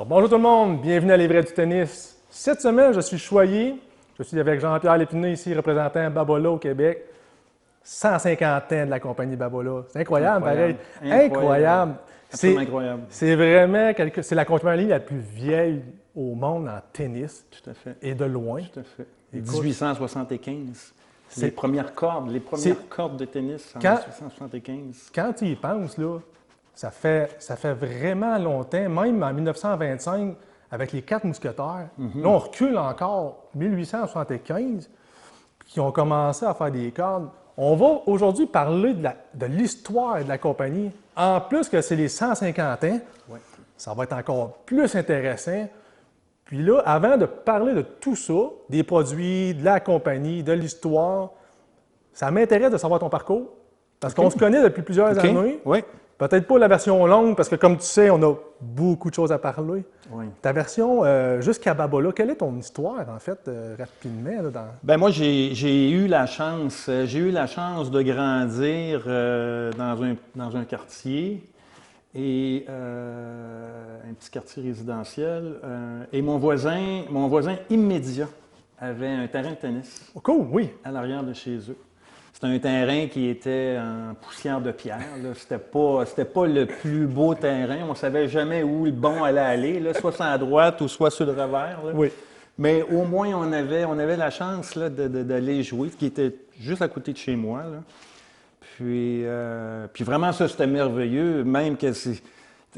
Bonjour tout le monde, bienvenue à Les Vrais du tennis. Cette semaine, je suis choyé. Je suis avec Jean-Pierre Lépinay ici, représentant Babolat au Québec. 150 ans de la compagnie Babolat. C'est incroyable, pareil. Incroyable. Incroyable. C'est vraiment c'est la compagnie la plus vieille au monde en tennis. Tout à fait. Et de loin. Tout à fait. Écoute, 1875. Les premières cordes de tennis en 1875. Quand tu y penses, là, ça fait vraiment longtemps, même en 1925, avec les quatre mousquetaires. Là, on recule encore, 1875, qui ont commencé à faire des cordes. On va aujourd'hui parler de l'histoire de la compagnie. En plus que c'est les 150 ans, ça va être encore plus intéressant. Puis là, avant de parler de tout ça, des produits, de la compagnie, de l'histoire, ça m'intéresse de savoir ton parcours, parce qu'on se connaît depuis plusieurs années. Oui. Peut-être pas la version longue, parce que comme tu sais, on a beaucoup de choses à parler. Oui. Ta version jusqu'à Babolat, quelle est ton histoire, en fait, rapidement? Là, Ben moi, j'ai eu la chance de grandir dans un quartier, et un petit quartier résidentiel. Et mon voisin immédiat avait un terrain de tennis. Oh, cool, oui. À l'arrière de chez eux. C'était un terrain qui était en poussière de pierre. C'était pas le plus beau terrain. On ne savait jamais où le bon allait aller, là, soit sur la droite ou soit sur le revers. Là. Oui. Mais au moins, on avait la chance là, d'aller jouer, qui était juste à côté de chez moi. Là. Puis vraiment, ça, c'était merveilleux. Même que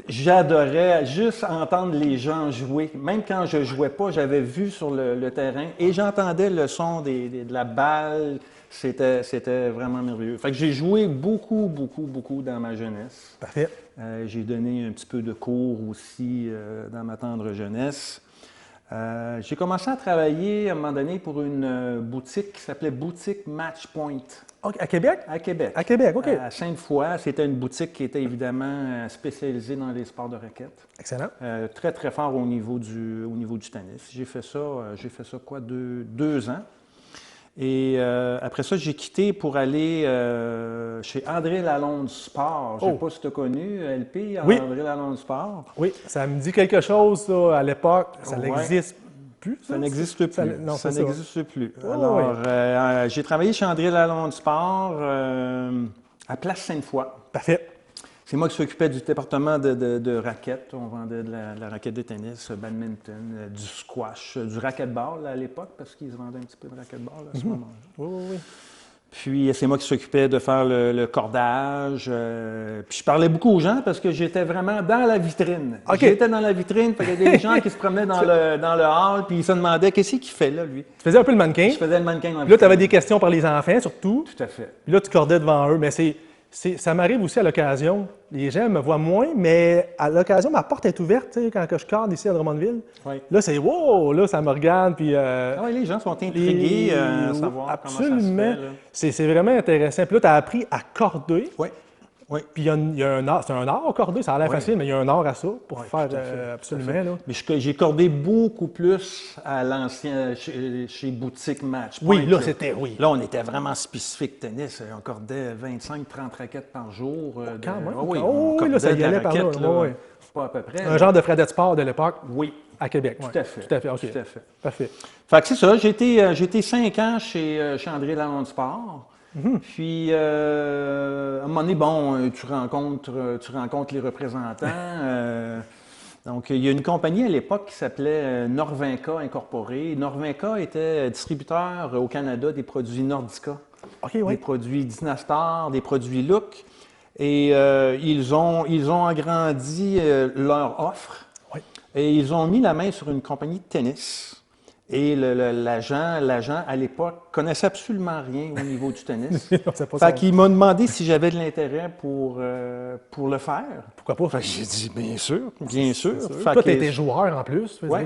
j'adorais juste entendre les gens jouer. Même quand je ne jouais pas, j'avais vu sur le terrain et j'entendais le son de la balle. C'était vraiment merveilleux. Fait que j'ai joué beaucoup dans ma jeunesse. Parfait. J'ai donné un petit peu de cours aussi dans ma tendre jeunesse. J'ai commencé à travailler à un moment donné pour une boutique qui s'appelait Boutique Match Point. Okay. À Québec? À Québec. À Québec, OK. À Sainte-Foy. C'était une boutique qui était évidemment spécialisée dans les sports de raquettes. Excellent. Très, très fort au niveau du tennis. J'ai fait ça quoi, deux ans. Et après ça, j'ai quitté pour aller chez André Lalonde Sport. Je ne sais pas si tu as connu LP, oui. André Lalonde Sport. Oui, ça me dit quelque chose, ça, à l'époque. Ça n'existe plus. Ça n'existe plus. Ça n'existe plus. Oh, alors, j'ai travaillé chez André Lalonde Sport à Place Sainte-Foy. Parfait. C'est moi qui s'occupais du département de raquettes. On vendait de la raquette de tennis, badminton, du squash, du racquetball à l'époque, parce qu'ils se vendaient un petit peu de racquetball à ce moment-là. Oui. Puis c'est moi qui s'occupais de faire le cordage. Puis je parlais beaucoup aux gens parce que j'étais vraiment dans la vitrine. Okay. J'étais dans la vitrine, il y avait des gens qui se promenaient dans le hall, puis ils se demandaient qu'est-ce qu'il fait là, lui. Tu faisais un peu le mannequin. Je faisais le mannequin dans la vitrine. Là, tu avais des questions par les enfants, surtout. Tout à fait. Puis là, tu cordais devant eux. Mais ça m'arrive aussi à l'occasion. Les gens me voient moins, mais à l'occasion, ma porte est ouverte, tu sais, quand je corde ici à Drummondville. Oui. Là, c'est wow! Là, ça me regarde. Puis, oui, les gens sont intrigués à savoir comment ça se fait. C'est vraiment intéressant. Puis là, tu as appris à corder. Oui. Puis il y a un art. C'est un art à corder, ça a l'air facile, mais il y a un art à ça pour faire absolument. Là. Mais j'ai cordé beaucoup plus à l'ancien, chez Boutique Match. Oui, là, Là, on était vraiment spécifique tennis. On cordait 25-30 raquettes par jour. Quand même. Oui, là, ça y allait par là. Pas à peu près. Un genre de Fredette Sport de l'époque. Oui. À Québec. Tout à fait. Tout à fait, OK. Tout à fait. Parfait. Fait que c'est ça. J'ai été 5 ans chez André Lalonde Sport. Puis, à un moment donné, tu rencontres les représentants. Donc, il y a une compagnie à l'époque qui s'appelait Norvinca Incorporée. Norvinca était distributeur au Canada des produits Nordica, des produits Dynastar, des produits Look. Et ils ont agrandi leur offre. Oui. Et ils ont mis la main sur une compagnie de tennis. Et l'agent, à l'époque, connaissait absolument rien au niveau du tennis. Fait qu'il m'a demandé si j'avais de l'intérêt pour le faire. Pourquoi pas? Fait que j'ai dit, bien sûr. Fait toi, tu étais joueur en plus. Oui.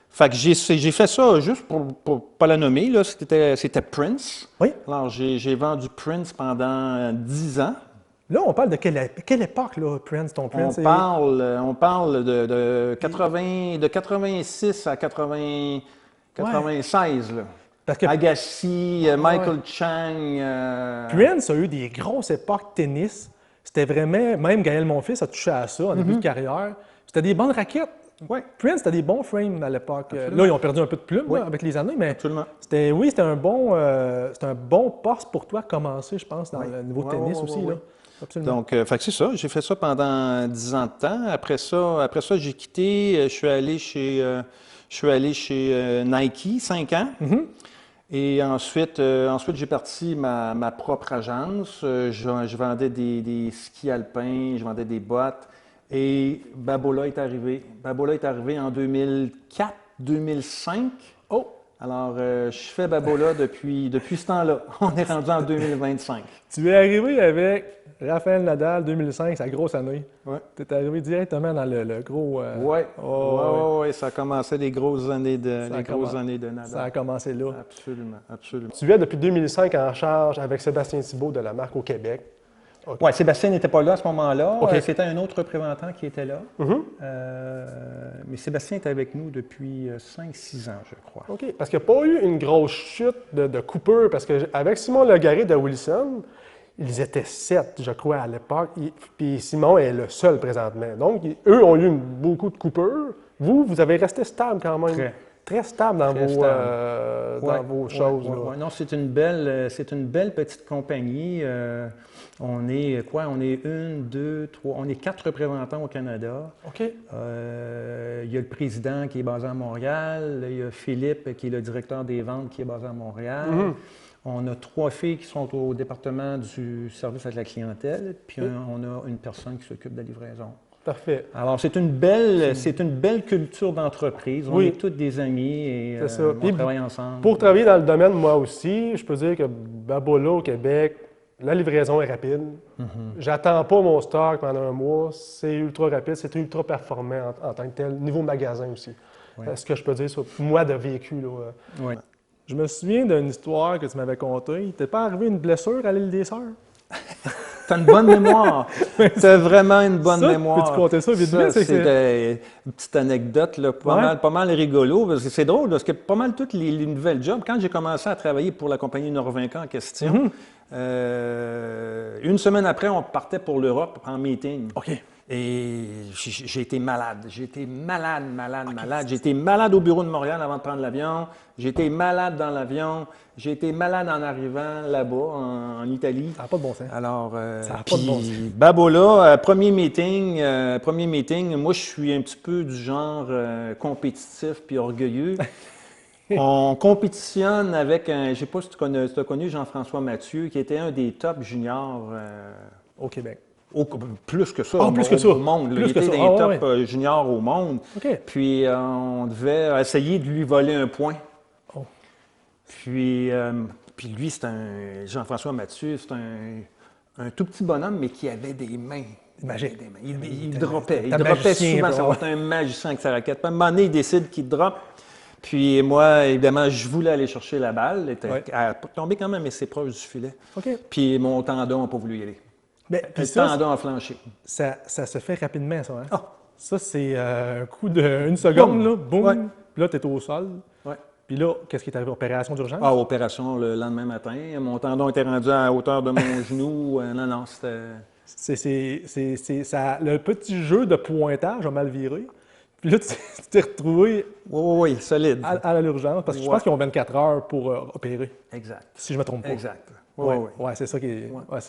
Fait que j'ai fait ça juste pour pas la nommer. Là, c'était Prince. Oui. Alors, j'ai vendu Prince pendant 10 ans. Là, on parle de quelle époque, là, Prince, ton Prince? On parle de 86 à 96, là. Parce que Agassi, Michael Chang. Prince a eu des grosses époques tennis. C'était vraiment, même Gaël Monfils a touché à ça en début de carrière. C'était des bonnes raquettes. Oui, Prince, c'était des bons frames à l'époque. Absolument. Là, ils ont perdu un peu de plume Oui. là, avec les années, mais absolument. c'était un bon poste pour toi commencer, je pense, dans Oui. le niveau Ouais, tennis ouais, aussi. ouais, Là. Absolument. Donc, fait que c'est ça. J'ai fait ça pendant 10 ans de temps. Après ça, j'ai quitté. Je suis allé chez Nike, 5 ans. Et ensuite, j'ai parti ma propre agence. Je vendais des skis alpins, je vendais des bottes. Et Babola est arrivé. Babola est arrivé en 2004, 2005. Oh! Alors, je fais Babola depuis ce temps-là. On est rendu en 2025. Tu es arrivé avec Rafael Nadal 2005, sa grosse année. Ouais. Tu es arrivé directement dans le gros. Oui, oh, ouais, ça a commencé les grosses années de, Ça a Nadal. Ça a commencé là. Absolument, absolument. Tu es depuis 2005 en charge avec Sébastien Thibault de la marque au Québec. Oui, Sébastien n'était pas là à ce moment-là. OK. C'était un autre représentant qui était là. Mais Sébastien était avec nous depuis 5-6 ans, je crois. OK. Parce qu'il n'y a pas eu une grosse chute de coupeurs. Parce qu'avec Simon Legaré de Wilson, ils étaient 7, je crois, à l'époque. Puis Simon est le seul présentement. Donc, eux ont eu beaucoup de coupeurs. Vous avez resté stable quand même. Très stable dans vos choses. Là. Ouais. Non, c'est une belle petite compagnie. On est quoi? On est 4 représentants au Canada. OK. Il y a le président qui est basé à Montréal. Il y a Philippe qui est le directeur des ventes qui est basé à Montréal. On a 3 filles qui sont au département du service à la clientèle. Puis on a une personne qui s'occupe de la livraison. Parfait. Alors, c'est une belle culture d'entreprise. On est tous des amis et on travaille ensemble. Pour travailler dans le domaine, moi aussi, je peux dire que Babola au Québec, la livraison est rapide. J'attends pas mon stock pendant un mois. C'est ultra rapide, c'est ultra performant en tant que tel. Niveau magasin aussi. Ce que je peux dire sur moi de vécu. Là, Oui. Je me souviens d'une histoire que tu m'avais contée. Il t'est pas arrivé une blessure à l'île des Sœurs? T'as une bonne mémoire. T'as vraiment une bonne mémoire. Peux-tu compter ça vite vite? C'est une petite anecdote, là, pas mal rigolo, parce que c'est drôle, parce que pas mal tous les nouvelles jobs, quand j'ai commencé à travailler pour la compagnie Norvinca en question, une semaine après, on partait pour l'Europe en meeting. OK. Et j'ai été malade. J'ai été malade. J'ai été malade au bureau de Montréal avant de prendre l'avion. J'ai été malade dans l'avion. J'ai été malade en arrivant là-bas, en Italie. Ça n'a pas de bon sens. Alors, ça n'a pas de bon sens. Babola, premier meeting, moi, je suis un petit peu du genre compétitif puis orgueilleux. On compétitionne avec je ne sais pas si tu as connu Jean-François Mathieu, qui était un des top juniors au Québec. Plus que ça, plus que ça. Au monde. Là. Il était dans les top juniors au monde. OK. Puis on devait essayer de lui voler un point. Oh. Puis lui, Jean-François Mathieu, c'est un tout petit bonhomme, mais qui avait des mains. Magique. Il droppait. Il droppait souvent. Ça va être un magicien avec sa raquette. Puis à un moment donné, il décide qu'il drop. Puis moi, évidemment, je voulais aller chercher la balle. Elle a tombé quand même assez proche du filet. OK. Puis mon tendon n'a pas voulu y aller. Mais, le tendon a flanché. Ça se fait rapidement, ça. Hein? Ah. Ça, c'est un coup d'une seconde, là, boum. Ouais. Puis là, tu es au sol. Ouais. Puis là, qu'est-ce qui est arrivé? Opération d'urgence? Ah, opération le lendemain matin. Mon tendon était rendu à hauteur de mon genou. Non, c'était... Le petit jeu de pointage a mal viré. Puis là, tu t'es retrouvé oui, solide. À l'urgence, parce que je pense qu'ils ont 24 heures pour opérer. Exact. Si je ne me trompe pas. Exact. Oui, c'est ça qui est... Ouais.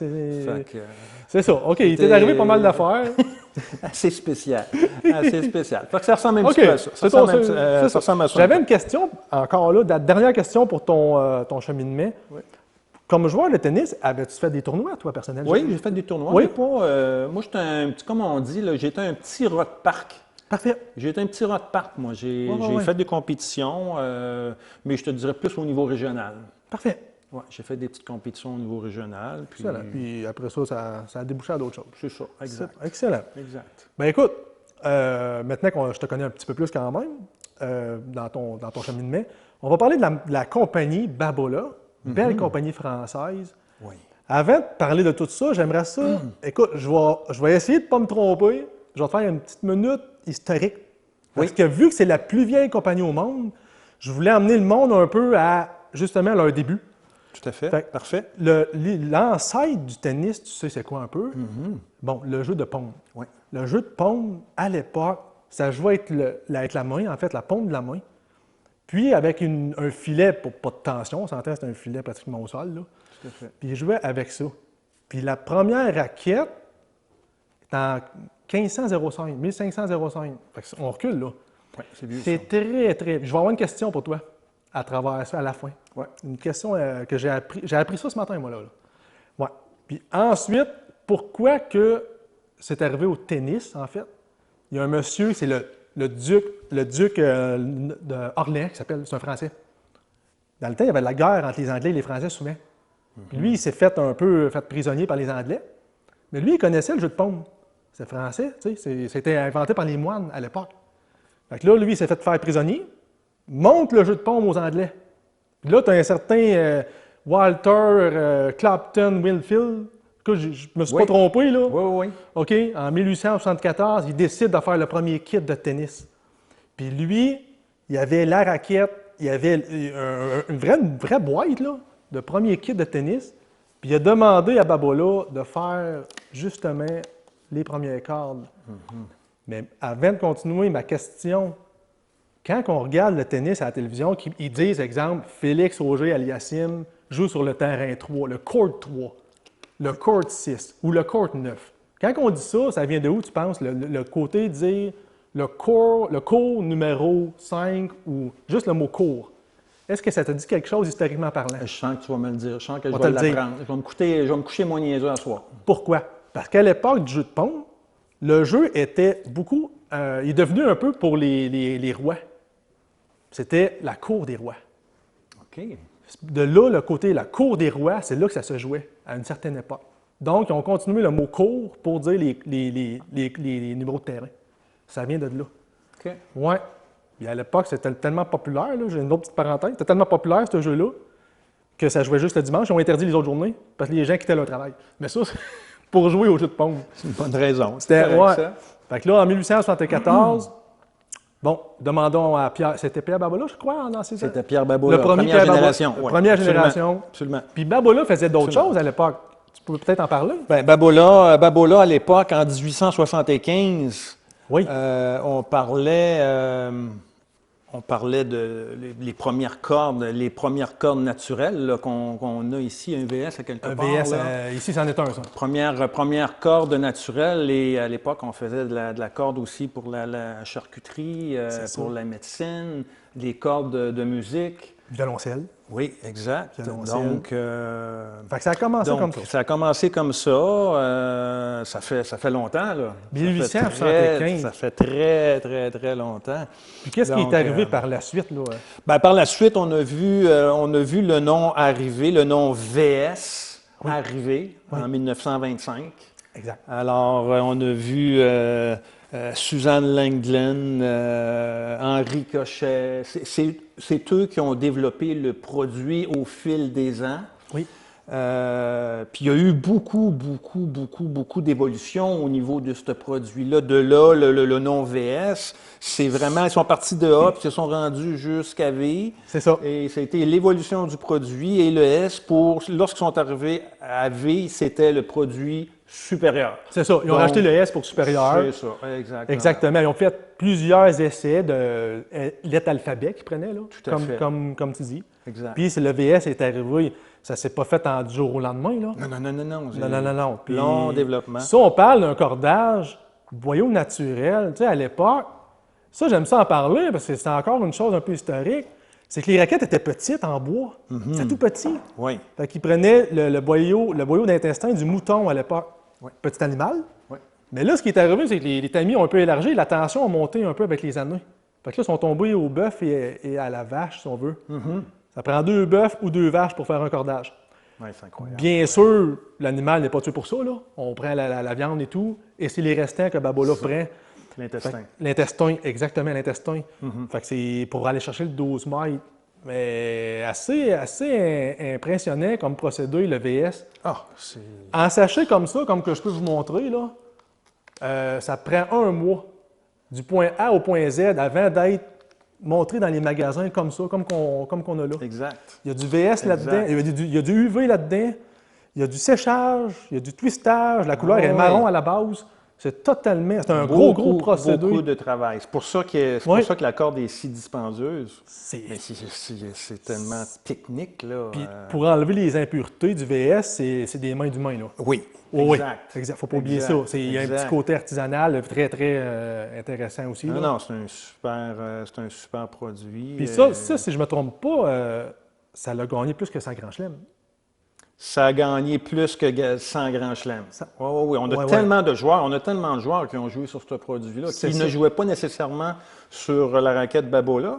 C'est ça. OK, il t'est arrivé pas mal d'affaires. Assez spécial. Fait que ça ressemble un petit peu à ça. Ça ressemble à ça. J'avais une question, encore là, la dernière question pour ton cheminement. Oui. Comme joueur de tennis, avais-tu fait des tournois, toi, personnellement? Oui, j'ai fait des tournois. Oui. Moi, j'étais un petit, comme on dit, j'étais un petit rat de parc. Parfait. J'ai été un petit rat de parc, moi. J'ai fait des compétitions, mais je te dirais plus au niveau régional. Parfait. Oui, j'ai fait des petites compétitions au niveau régional. Puis après ça, ça a débouché à d'autres choses. C'est ça, exact. Excellent. Exact. Bien, écoute, maintenant que je te connais un petit peu plus quand même, dans ton cheminement, on va parler de la compagnie Babola, belle compagnie française. Oui. Avant de parler de tout ça, j'aimerais ça. Écoute, je vais essayer de ne pas me tromper. Je vais te faire une petite minute historique. Parce que vu que c'est la plus vieille compagnie au monde, je voulais amener le monde un peu à, justement, leur début. Tout à fait. Parfait. L'ancêtre du tennis, tu sais c'est quoi un peu? Bon, le jeu de pong. Oui. Le jeu de pong, à l'époque, ça jouait avec la main, en fait, la paume de la main. Puis avec un filet pour pas de tension, on s'entend, c'est un filet pratiquement au sol, là. Tout à fait. Puis il jouait avec ça. Puis la première raquette est en 1505, 1505. Fait que on recule, là. Oui, c'est vieux. C'est très, très... Je vais avoir une question pour toi à travers ça à la fin. Ouais. Une question que j'ai appris. J'ai appris ça ce matin, moi, là. Ouais. Puis ensuite, pourquoi que c'est arrivé au tennis, en fait? Il y a un monsieur, c'est le duc d'Orléans, qui s'appelle, c'est un Français. Dans le temps, il y avait la guerre entre les Anglais et les Français, souvent. Puis lui, il s'est fait un peu prisonnier par les Anglais. Mais lui, il connaissait le jeu de paume. C'est français, tu sais. C'était inventé par les moines à l'époque. Fait que là, lui, il s'est fait faire prisonnier, montre le jeu de paume aux Anglais. Puis là, tu as un certain Walter Clapton Winfield. Je ne me suis pas trompé, là. Oui. OK, en 1874, il décide de faire le premier kit de tennis. Puis lui, il y avait la raquette, il y avait une vraie boîte, là, de premier kit de tennis. Puis il a demandé à Babola de faire, justement, les premières cordes. Mais avant de continuer, ma question, quand on regarde le tennis à la télévision, ils disent, exemple, Félix Auger-Aliassime joue sur le terrain 3, le court 3, le court 6 ou le court 9. Quand on dit ça, ça vient de où, tu penses? Le côté dire le court numéro 5 ou juste le mot court. Est-ce que ça te dit quelque chose historiquement parlant? Je sens que tu vas me le dire. Je sens que je On vais te le dit. l'apprendre. Je vais me coucher moins niaiseux à soir. Pourquoi? Parce qu'à l'époque du jeu de paume, le jeu était beaucoup... il est devenu un peu pour les rois. C'était la cour des rois. OK. De là, le côté la cour des rois, c'est là que ça se jouait à une certaine époque. Donc, ils ont continué le mot cour pour dire les numéros de terrain. Ça vient de là. OK. Ouais. Et à l'époque, c'était tellement populaire, là, j'ai une autre petite parenthèse, c'était tellement populaire ce jeu-là que ça jouait juste le dimanche. Ils ont interdit les autres journées parce que les gens quittaient leur travail. Mais ça, c'est pour jouer au jeu de paume. C'est une bonne raison. C'était, correct, ouais. ça. Fait que là, en 1874, bon, demandons à Pierre, c'était Pierre Babola, je crois, dans ces C'était Pierre Babola, le premier première Pierre Babola, génération. la Ouais, première absolument, génération. Absolument. Puis Babola faisait d'autres Absolument. choses à l'époque. Tu peux peut-être en parler? Bien, Babola, à l'époque, en 1875, Oui. on parlait de les premières cordes naturelles là, qu'on a ici, un VS à quelque Un part. VS, là. ici, c'en est un, ça. Première corde naturelle, et à l'époque, on faisait de la corde aussi pour la charcuterie, C'est pour ça. la médecine, des cordes de musique. Violoncelle. Oui, exact. Violoncelle. Donc, Fait que ça a commencé comme ça. ça a commencé comme ça. Ça fait longtemps, là. 1875. Ça fait très, très, très longtemps. Puis qu'est-ce qui Donc, est arrivé par la suite, là? Ben, par la suite, on a vu le nom arriver, le nom VS arriver en 1925. Exact. Alors, on a vu Suzanne Langlen, Henri Cochet. C'est eux qui ont développé le produit au fil des ans. Oui. Puis il y a eu beaucoup d'évolution au niveau de ce produit-là. De là, le nom VS, c'est vraiment, ils sont partis de A puis ils se sont rendus jusqu'à V. C'est ça. Et ça a été l'évolution du produit. Et le S, lorsqu'ils sont arrivés à V, c'était le produit supérieur. C'est ça. Ils ont Donc, racheté le S pour supérieur. C'est ça, exactement. Exactement. Ils ont fait plusieurs essais de lettres alphabet qu'ils prenaient, là, Tout à fait. comme tu dis. Exact. Puis le VS est arrivé, ça ne s'est pas fait du jour au lendemain, là. Non. Puis, Long développement. Ça, on parle d'un cordage boyau naturel. Tu sais, à l'époque, ça, j'aime ça en parler parce que c'est encore une chose un peu historique. C'est que les raquettes étaient petites en bois. C'était tout petit. Oui. Fait qu'ils prenaient le boyau d'intestin du mouton à l'époque. Oui. Petit animal. Oui. Mais là, ce qui est arrivé, c'est que les tamis ont un peu élargi, la tension a monté un peu avec les années. Fait que là, ils sont tombés au bœuf et à la vache, si on veut. Ça prend 2 bœufs ou 2 vaches pour faire un cordage. Oui, c'est incroyable. Bien sûr, l'animal n'est pas tué pour ça, là. On prend la viande et tout, et c'est les restants que Babola prend. L'intestin. L'intestin, exactement, l'intestin. Fait que c'est pour aller chercher le 12 mètres. Mais assez impressionnant comme procédé, le VS. Ah, c'est... En sachet comme ça, comme que je peux vous montrer, là, ça prend 1 mois du point A au point Z avant d'être montré dans les magasins comme ça, comme qu'on a là. Exact. Il y a du VS là-dedans, il y a du UV là-dedans, il y a du séchage, il y a du twistage, la couleur est marron à la base. C'est totalement... C'est un gros procédé. Beaucoup de travail. C'est pour ça que, la corde est si dispendieuse. Mais c'est tellement technique, là. Puis pour enlever les impuretés du VS, c'est des mains d'humain, là. Oui, exact. Il ne faut pas oublier ça. Il y a un petit côté artisanal très, très intéressant aussi. Non, c'est un super produit. Puis ça, si je ne me trompe pas, ça l'a gagné plus que 100 Grands Chelems. Ça a gagné plus que 100 Grands Chelems. Oui. On a tellement de joueurs qui ont joué sur ce produit-là, qui ne jouaient pas nécessairement sur la raquette Babolat,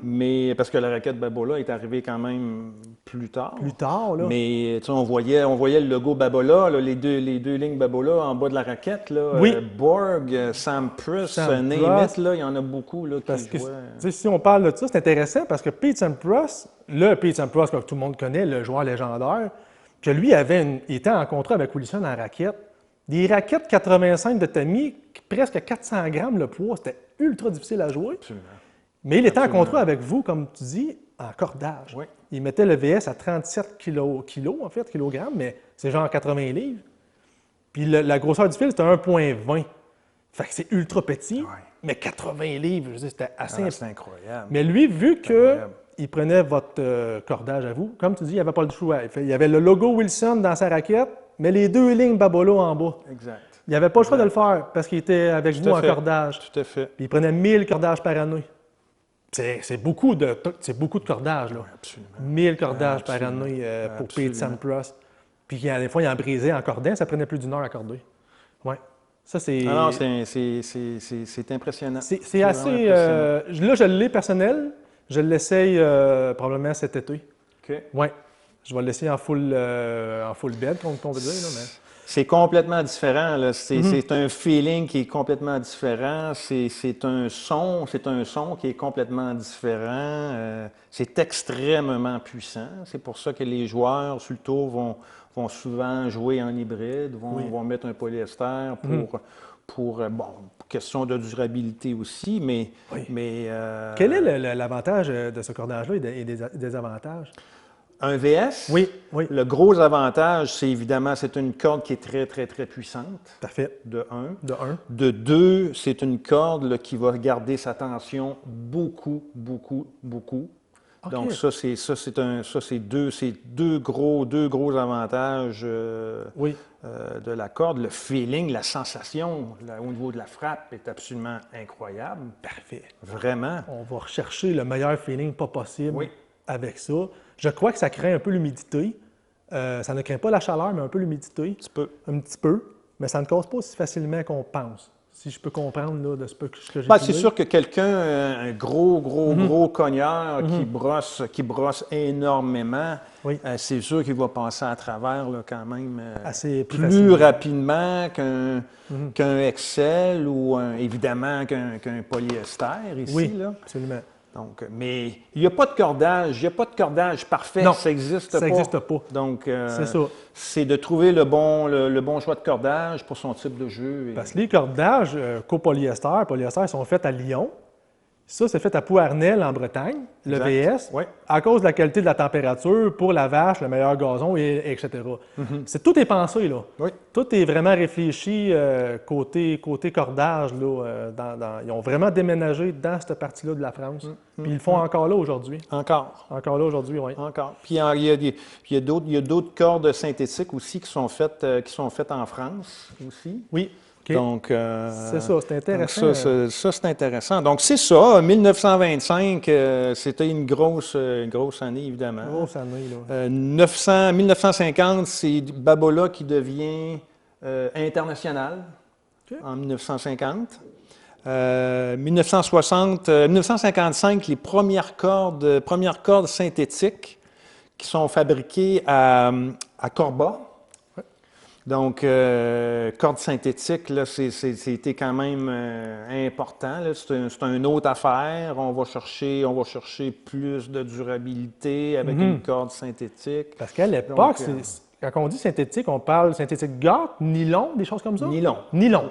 mais parce que la raquette Babolat est arrivée quand même plus tard. Là. Mais on voyait le logo Babolat, là, les deux lignes Babolat en bas de la raquette. Là, Borg, Sam Pruss, Namath, il y en a beaucoup là, qui jouaient. Si on parle de ça, c'est intéressant parce que Pete Sampras, que tout le monde connaît, le joueur légendaire, que lui il était en contrat avec Wilson en raquette. Des raquettes 85 de tamis, presque 400 grammes le poids, c'était ultra difficile à jouer. Absolument. Mais il était en contrat avec vous, comme tu dis, en cordage. Oui. Il mettait le VS à 37 kilogrammes, mais c'est genre 80 livres. Puis la grosseur du fil, c'était 1,20. Fait que c'est ultra petit, mais 80 livres, je veux dire, c'était assez... C'est incroyable. Mais lui, vu qu'il prenait votre cordage à vous, comme tu dis, il n'y avait pas le choix. Il y avait le logo Wilson dans sa raquette, mais les deux lignes Babolat en bas. Exact. Il n'y avait pas le choix de le faire parce qu'il était avec vous en cordage. Tout à fait. Puis il prenait 1000 cordages par année. C'est beaucoup de cordages, là. Oui, absolument. 1000 cordages par année pour Pete Sampras. Puis des fois, il en brisait en cordant, ça prenait plus d'une heure à corder. Oui. Ça, c'est... Non, c'est impressionnant. C'est assez... là, je l'ai personnel. Je l'essaye probablement cet été. OK. Oui. Je vais le laisser en full bed, comme on veut dire. Là, mais... C'est complètement différent. C'est un feeling qui est complètement différent. C'est un son qui est complètement différent. C'est extrêmement puissant. C'est pour ça que les joueurs sur le tour vont souvent jouer en hybride, vont mettre un polyester pour question de durabilité aussi. Mais quel est l'avantage de ce cordage-là et des avantages? Un VS, oui. Le gros avantage, c'est évidemment, c'est une corde qui est très, très, très puissante. Parfait. De un. De 2, c'est une corde là, qui va garder sa tension beaucoup. Okay. Donc c'est deux gros avantages de la corde. Le feeling, la sensation au niveau de la frappe est absolument incroyable. Parfait. Vraiment. On va rechercher le meilleur feeling pas possible avec ça. Je crois que ça craint un peu l'humidité. Ça ne craint pas la chaleur, mais un peu l'humidité. Un petit peu. Mais ça ne cause pas aussi facilement qu'on pense. Si je peux comprendre là, de ce que j'ai trouvé. C'est sûr que quelqu'un, un gros cogneur qui brosse énormément, c'est sûr qu'il va passer à travers là, quand même assez plus rapidement qu'un Excel ou évidemment qu'un polyester ici. Oui, là. Absolument. Donc, mais il n'y a pas de cordage parfait, non, ça n'existe pas. Donc, c'est de trouver le bon choix de cordage pour son type de jeu. Parce que les cordages polyester sont faits à Lyon. Ça, c'est fait à Pouarnel, en Bretagne, le VS, à cause de la qualité de la température, pour la vache, le meilleur gazon, etc. Tout est pensé, là. Oui. Tout est vraiment réfléchi côté cordage, là. Ils ont vraiment déménagé dans cette partie-là de la France. Puis ils le font encore là aujourd'hui. Encore là aujourd'hui, oui. Encore. Puis il y a d'autres cordes synthétiques aussi qui sont faites en France aussi. Oui. Okay. Donc, c'est ça, c'est intéressant. Ça, c'est intéressant. Donc, c'est ça. 1925, c'était une grosse année, évidemment. Grosse année, là. 1950, c'est Babolat qui devient international en 1950. 1955, les premières cordes synthétiques qui sont fabriquées à Corba. Donc, corde synthétique, là, c'était quand même important. C'est une autre affaire. On va chercher plus de durabilité avec une corde synthétique. Parce qu'à l'époque, quand on dit synthétique, on parle synthétique gâte, nylon, des choses comme ça? Nylon.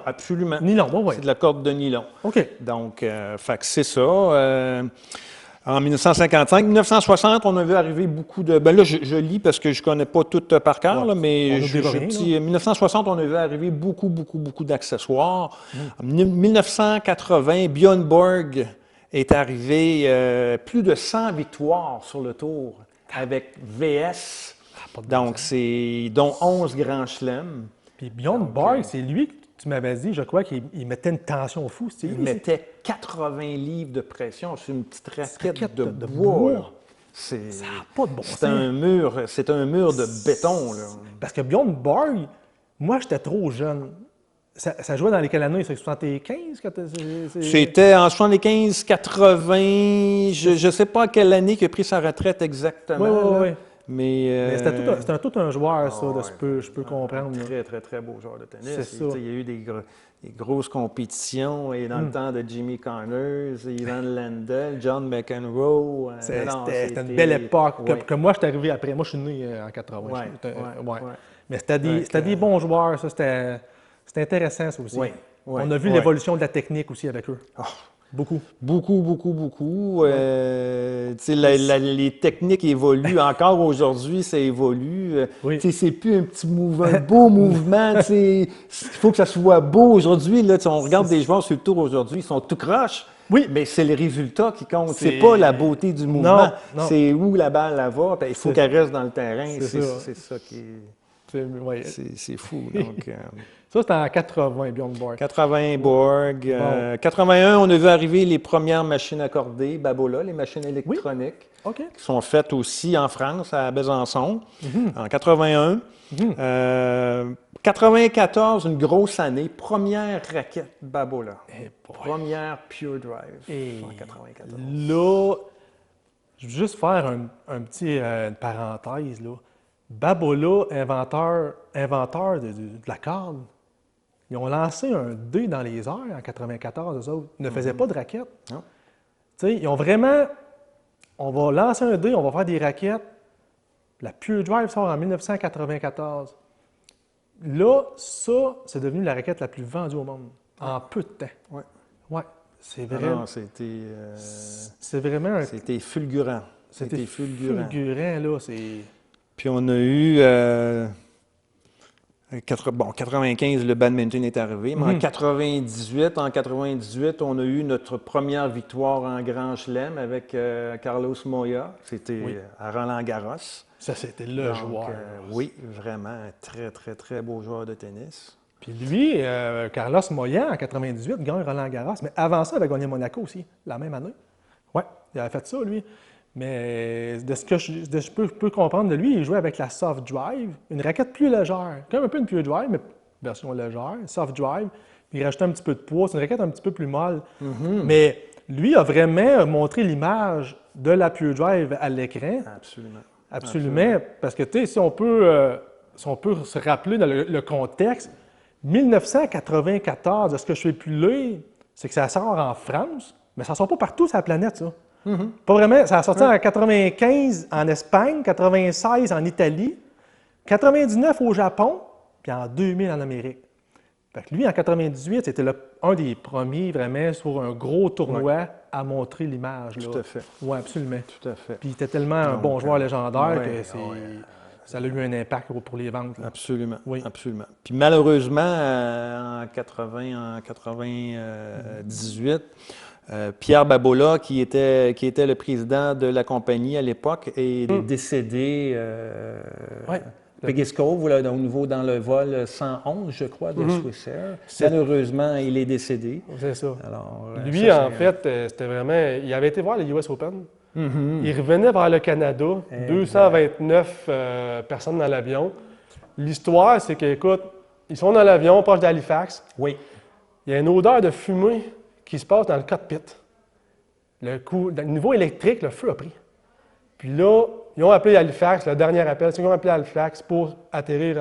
Absolument. Nylon, oui. C'est de la corde de nylon. OK. Donc, fait que c'est ça. En 1955. 1960, on a vu arriver beaucoup de... Ben là, je lis parce que je ne connais pas tout par cœur, là, mais en 1960, on a vu arriver beaucoup d'accessoires. En 1980, Björn Borg est arrivé, plus de 100 victoires sur le Tour avec VS, donc dont 11 grands chelems. Puis Björn Borg, c'est lui que tu m'avais dit, je crois qu'il mettait une tension fou. Il mettait 80 livres de pression sur une petite raquette de bois. Ça n'a pas de bon sens. C'est un mur de béton, là. Parce que Björn Borg, moi, j'étais trop jeune. Ça jouait dans lesquelles années? C'est 75? C'était en 75, 80. Je ne sais pas à quelle année qu'il a pris sa retraite exactement. Oui. Mais c'était tout un joueur, ça, je peux comprendre. Très beau joueur de tennis. C'est ça. Il y a eu des grosses compétitions, et dans le temps de Jimmy Connors, Ivan Lendl, John McEnroe. C'était une belle époque. Que moi, je suis arrivé après. Moi, je suis né en 80. Mais c'était des bons joueurs, ça. C'était intéressant, ça aussi. On a vu l'évolution de la technique aussi avec eux. Beaucoup. Les techniques évoluent. Encore aujourd'hui, ça évolue. C'est plus un petit mouvement, un beau mouvement. Il faut que ça soit beau aujourd'hui. Là, on regarde des joueurs sur le tour aujourd'hui, ils sont tout croches. Oui. Mais c'est les résultats qui comptent. C'est pas la beauté du mouvement. Non. C'est où la balle va. Il faut qu'elle reste dans le terrain. C'est ça qui est... C'est fou. Donc, ça, c'était en 80, Björn Borg. 80, Borg. 81, on a vu arriver les premières machines accordées, Babola, les machines électroniques, qui sont faites aussi en France, à Besançon, en 81. 94, une grosse année, première raquette Babola. Première Pure Drive en 94. Là, je veux juste faire un petit une parenthèse, là. Babola, inventeur de la corde, ils ont lancé un dé dans les airs en 94, eux autres. Ils ne faisaient pas de raquettes. Non. Ils ont vraiment... On va lancer un dé, on va faire des raquettes. La Pure Drive sort en 1994. Là, ça, c'est devenu la raquette la plus vendue au monde, en peu de temps. Ouais. C'est vraiment... c'est vraiment... C'était fulgurant. C'était fulgurant, là. Puis on a eu... 95, le badminton est arrivé, mais en 98, on a eu notre première victoire en Grand Chelem avec Carlos Moya. C'était à Roland-Garros. Ça, c'était le joueur. Oui, vraiment un très beau joueur de tennis. Puis lui, Carlos Moya, en 98, gagne Roland-Garros, mais avant ça, il avait gagné Monaco aussi, la même année. Oui, il avait fait ça, lui. Mais de ce que je peux comprendre de lui, il jouait avec la Soft Drive, une raquette plus légère, comme un peu une Pure Drive, mais version légère, Soft Drive, puis il rajoutait un petit peu de poids, c'est une raquette un petit peu plus molle. Mais lui a vraiment montré l'image de la Pure Drive à l'écran. Absolument. Parce que, tu sais, si on peut se rappeler dans le contexte, 1994, ce que je fais plus lire, c'est que ça sort en France, mais ça ne sort pas partout sur la planète, ça. Pas vraiment. Ça a sorti en 95 en Espagne, 96 en Italie, 99 au Japon, puis en 2000 en Amérique. Fait que lui, en 98, c'était un des premiers vraiment sur un gros tournoi à montrer l'image. Tout à fait. Oui, absolument. Tout à fait. Puis il était tellement un bon joueur légendaire que ça a eu un impact pour les ventes. Là. Absolument. Absolument. Puis malheureusement, en 98, Pierre Babola, qui était le président de la compagnie à l'époque, est décédé Peggy's Cove, là, au niveau dans le vol 111, je crois, de Swissair. Malheureusement, il est décédé. C'est ça. Alors, lui, en fait, c'était vraiment... Il avait été voir les US Open. Il revenait vers le Canada, 229 personnes dans l'avion. L'histoire, c'est qu'écoute, ils sont dans l'avion, proche d'Halifax. Oui. Il y a une odeur de fumée qui se passe dans le cockpit. Le niveau électrique, le feu a pris. Puis là, ils ont appelé Halifax, le dernier appel, c'est qu'ils ont appelé Halifax pour atterrir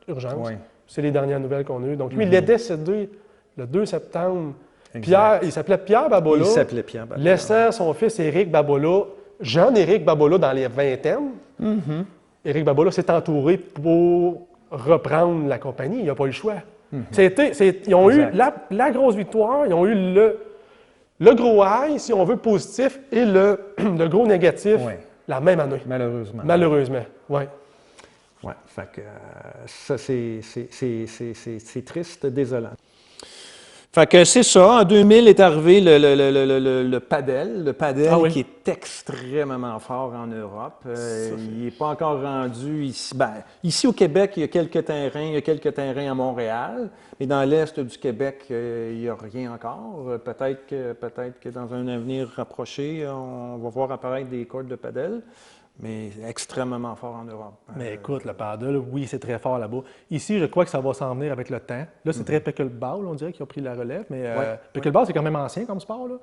urgence. C'est les dernières nouvelles qu'on a eues. Donc lui, il est décédé le 2 septembre. Pierre, il s'appelait Pierre Babola. Laissant son fils Éric Babola, Jean-Éric Babola dans les vingtaines. Éric Babola s'est entouré pour reprendre la compagnie. Il n'a pas eu le choix. Ils ont eu la grosse victoire, ils ont eu le gros high, si on veut, positif, et le gros négatif Ouais. la même année. Malheureusement. Malheureusement, oui. Oui, fait que ça, c'est triste, désolant. Fait que c'est ça. En 2000 est arrivé le padel. Le padel Ah oui. qui est extrêmement fort en Europe. Il n'est pas encore rendu ici. Ben, ici au Québec, il y a quelques terrains. Il y a quelques terrains à Montréal. Mais dans l'est du Québec, il n'y a rien encore. Peut-être que dans un avenir rapproché, on va voir apparaître des courts de padel. Mais extrêmement fort en Europe. Mais écoute, le paddle, oui, c'est très fort là-bas. Ici, je crois que ça va s'en venir avec le temps. Là, c'est très pickleball, on dirait, qui a pris la relève. Mais pickleball, c'est quand même ancien comme sport. Là.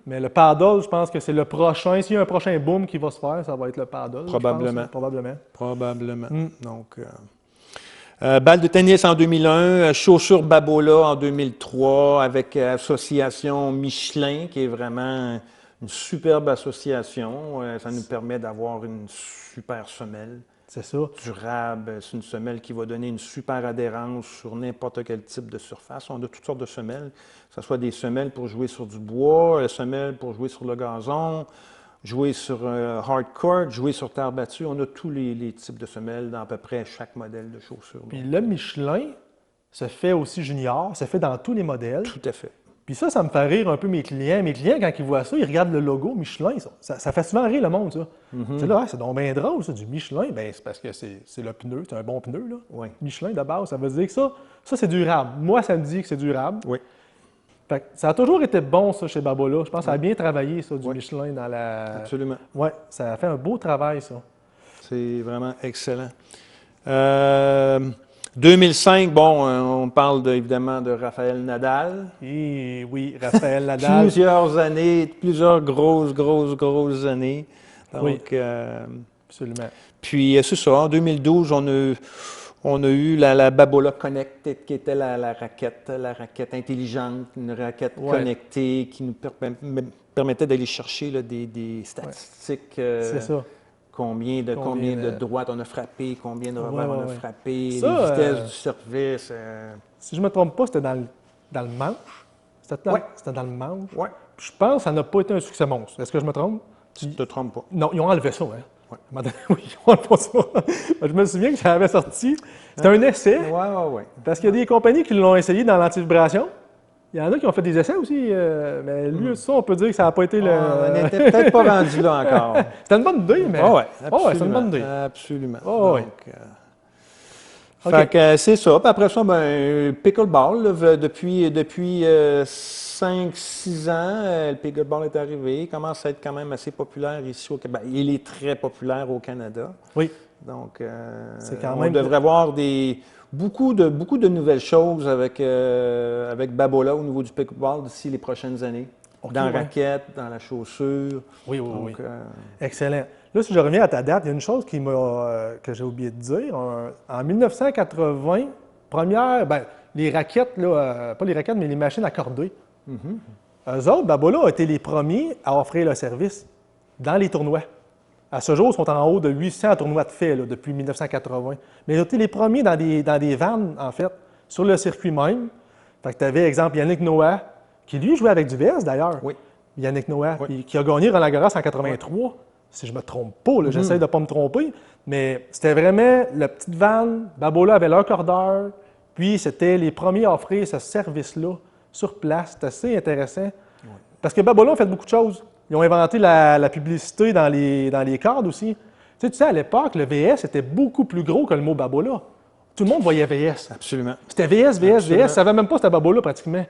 Mais le paddle, je pense que c'est le prochain. S'il y a un prochain boom qui va se faire, ça va être le paddle. Probablement. Je pense, probablement. Probablement. Donc, balle de tennis en 2001, chaussures Babola en 2003, avec association Michelin, qui est vraiment une superbe association. Ça nous permet d'avoir une super semelle. C'est ça. Durable. C'est une semelle qui va donner une super adhérence sur n'importe quel type de surface. On a toutes sortes de semelles, que ce soit des semelles pour jouer sur du bois, des semelles pour jouer sur le gazon, jouer sur hardcourt, jouer sur terre battue. On a tous les types de semelles dans à peu près chaque modèle de chaussure. Puis le Michelin se fait aussi junior, se fait dans tous les modèles. Tout à fait. Puis ça me fait rire un peu mes clients. Mes clients, quand ils voient ça, ils regardent le logo Michelin. Ça fait souvent rire le monde, ça. C'est là, c'est donc bien drôle, ça, du Michelin. Bien, c'est parce que c'est le pneu, c'est un bon pneu, là. Oui. Michelin, de base, ça veut dire que ça c'est durable. Moi, ça me dit que c'est durable. Oui. Fait que ça a toujours été bon, ça, chez Babola. Je pense que ça a bien travaillé, ça, du Michelin dans la... Absolument. Oui, ça a fait un beau travail, ça. C'est vraiment excellent. 2005, bon, on parle évidemment de Rafael Nadal. Et oui, Rafael Nadal. Plusieurs années, plusieurs grosses années. Donc, Oui. Absolument. Puis, c'est ça, en 2012, on a eu la Babola Connect, qui était la raquette intelligente, une raquette connectée qui nous permettait d'aller chercher là, des statistiques. C'est ça. Combien de droites on a frappé, combien de revers on a frappé, Ça, les vitesses du service. Si je ne me trompe pas, c'était dans le manche. C'était dans le manche. Oui. Puis je pense que ça n'a pas été un succès monstre. Est-ce que je me trompe? Tu ne te trompes pas. Non, ils ont enlevé ça, hein? Ouais. Oui, ils ont enlevé ça. Je me souviens que ça avait sorti. C'était un essai. Oui. Parce qu'il y a des compagnies qui l'ont essayé dans l'antivibration. Il y en a qui ont fait des essais aussi, mais lui, ça, on peut dire que ça n'a pas été le... On n'était peut-être pas rendu là encore. C'était une bonne idée, mais... Oui, c'est une bonne idée. Absolument. Oh, Fait que c'est ça. Puis après ça, pickleball, là, depuis 5-6 ans, le pickleball est arrivé. Il commence à être quand même assez populaire ici au Québec. Il est très populaire au Canada. Oui. Donc, quand même... on devrait avoir beaucoup de nouvelles choses avec Babola au niveau du pickleball d'ici les prochaines années. Dans la raquette, dans la chaussure. Oui. Donc, Excellent. Là, si je reviens à ta date, il y a une chose que j'ai oublié de dire. En 1980, les raquettes, là, pas les raquettes, mais les machines accordées. Eux autres, Babola a été les premiers à offrir le service dans les tournois. À ce jour, ils sont en haut de 800 tournois de fait là, depuis 1980. Mais ils ont été les premiers dans des vannes, en fait, sur le circuit même. Fait que tu avais, exemple, Yannick Noah, qui lui jouait avec du VS d'ailleurs. Oui. Yannick Noah, qui a gagné Roland Garros en 83. Si je ne me trompe pas, j'essaie de ne pas me tromper. Mais c'était vraiment la petite vanne. Babola avait leur cordeur. Puis c'était les premiers à offrir ce service-là sur place. C'est assez intéressant. Oui. Parce que Babola a fait beaucoup de choses. Ils ont inventé la publicité dans les cordes aussi. Tu sais, à l'époque, le VS était beaucoup plus gros que le mot Babola. Tout le monde voyait VS. Absolument. C'était VS. Ils ne savaient même pas que c'était Babola pratiquement.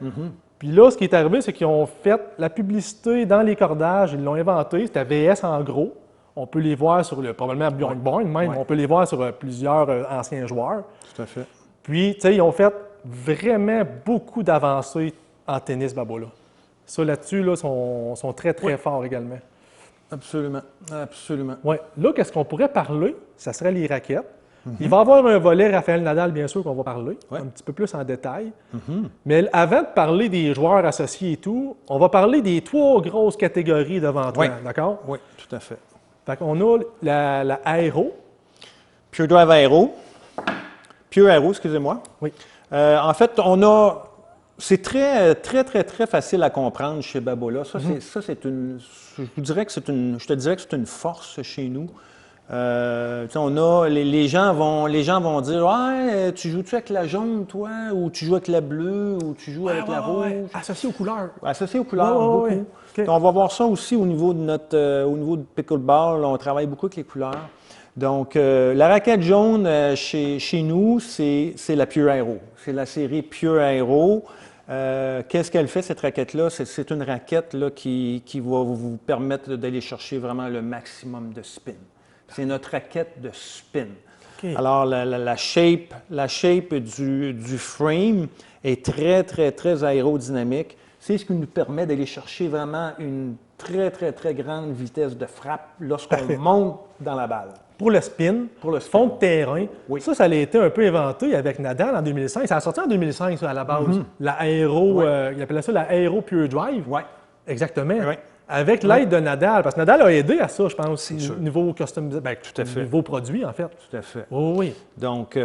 Puis là, ce qui est arrivé, c'est qu'ils ont fait la publicité dans les cordages. Ils l'ont inventé. C'était VS en gros. On peut les voir probablement Bjorn Borg même. On peut les voir sur plusieurs anciens joueurs. Tout à fait. Puis, tu sais, ils ont fait vraiment beaucoup d'avancées en tennis Babola. Ça, là-dessus, sont très, très forts également. Absolument. Oui. Là, qu'est-ce qu'on pourrait parler? Ça serait les raquettes. Il va y avoir un volet Rafael Nadal, bien sûr, qu'on va parler, un petit peu plus en détail. Mais avant de parler des joueurs associés et tout, on va parler des 3 grosses catégories devant toi, d'accord? Oui, tout à fait. Fait qu'on a la Aero. Pure Drive Aero. Pure Aero, excusez-moi. Oui. En fait, on a C'est très, très, très, très facile à comprendre chez Babolat. Ça, c'est une. Je te dirais que c'est une force chez nous. On a les gens vont dire ouais, tu joues-tu avec la jaune, toi, ou tu joues avec la bleue, ou tu joues avec la rouge. Associé aux couleurs. Associé aux couleurs, beaucoup. Okay. On va voir ça aussi au niveau de au niveau de pickleball. On travaille beaucoup avec les couleurs. Donc, la raquette jaune chez nous, c'est la Pure Aero. C'est la série Pure Aero. Qu'est-ce qu'elle fait, cette raquette-là? C'est une raquette là, qui va vous permettre d'aller chercher vraiment le maximum de spin. C'est notre raquette de spin. Okay. Alors, la shape du frame est très, très, très aérodynamique. C'est ce qui nous permet d'aller chercher vraiment une très, très, très grande vitesse de frappe lorsqu'on monte dans la balle. Pour le spin, fond de terrain, ça a été un peu inventé avec Nadal en 2005. Ça a sorti en 2005, ça, à la base. La Aero, il appelait ça la Aero Pure Drive. Oui. Exactement. Oui. Avec l'aide de Nadal, parce que Nadal a aidé à ça, je pense, niveau customisation, tout à fait. Niveau produit, en fait. Tout à fait. Oh, oui. Donc,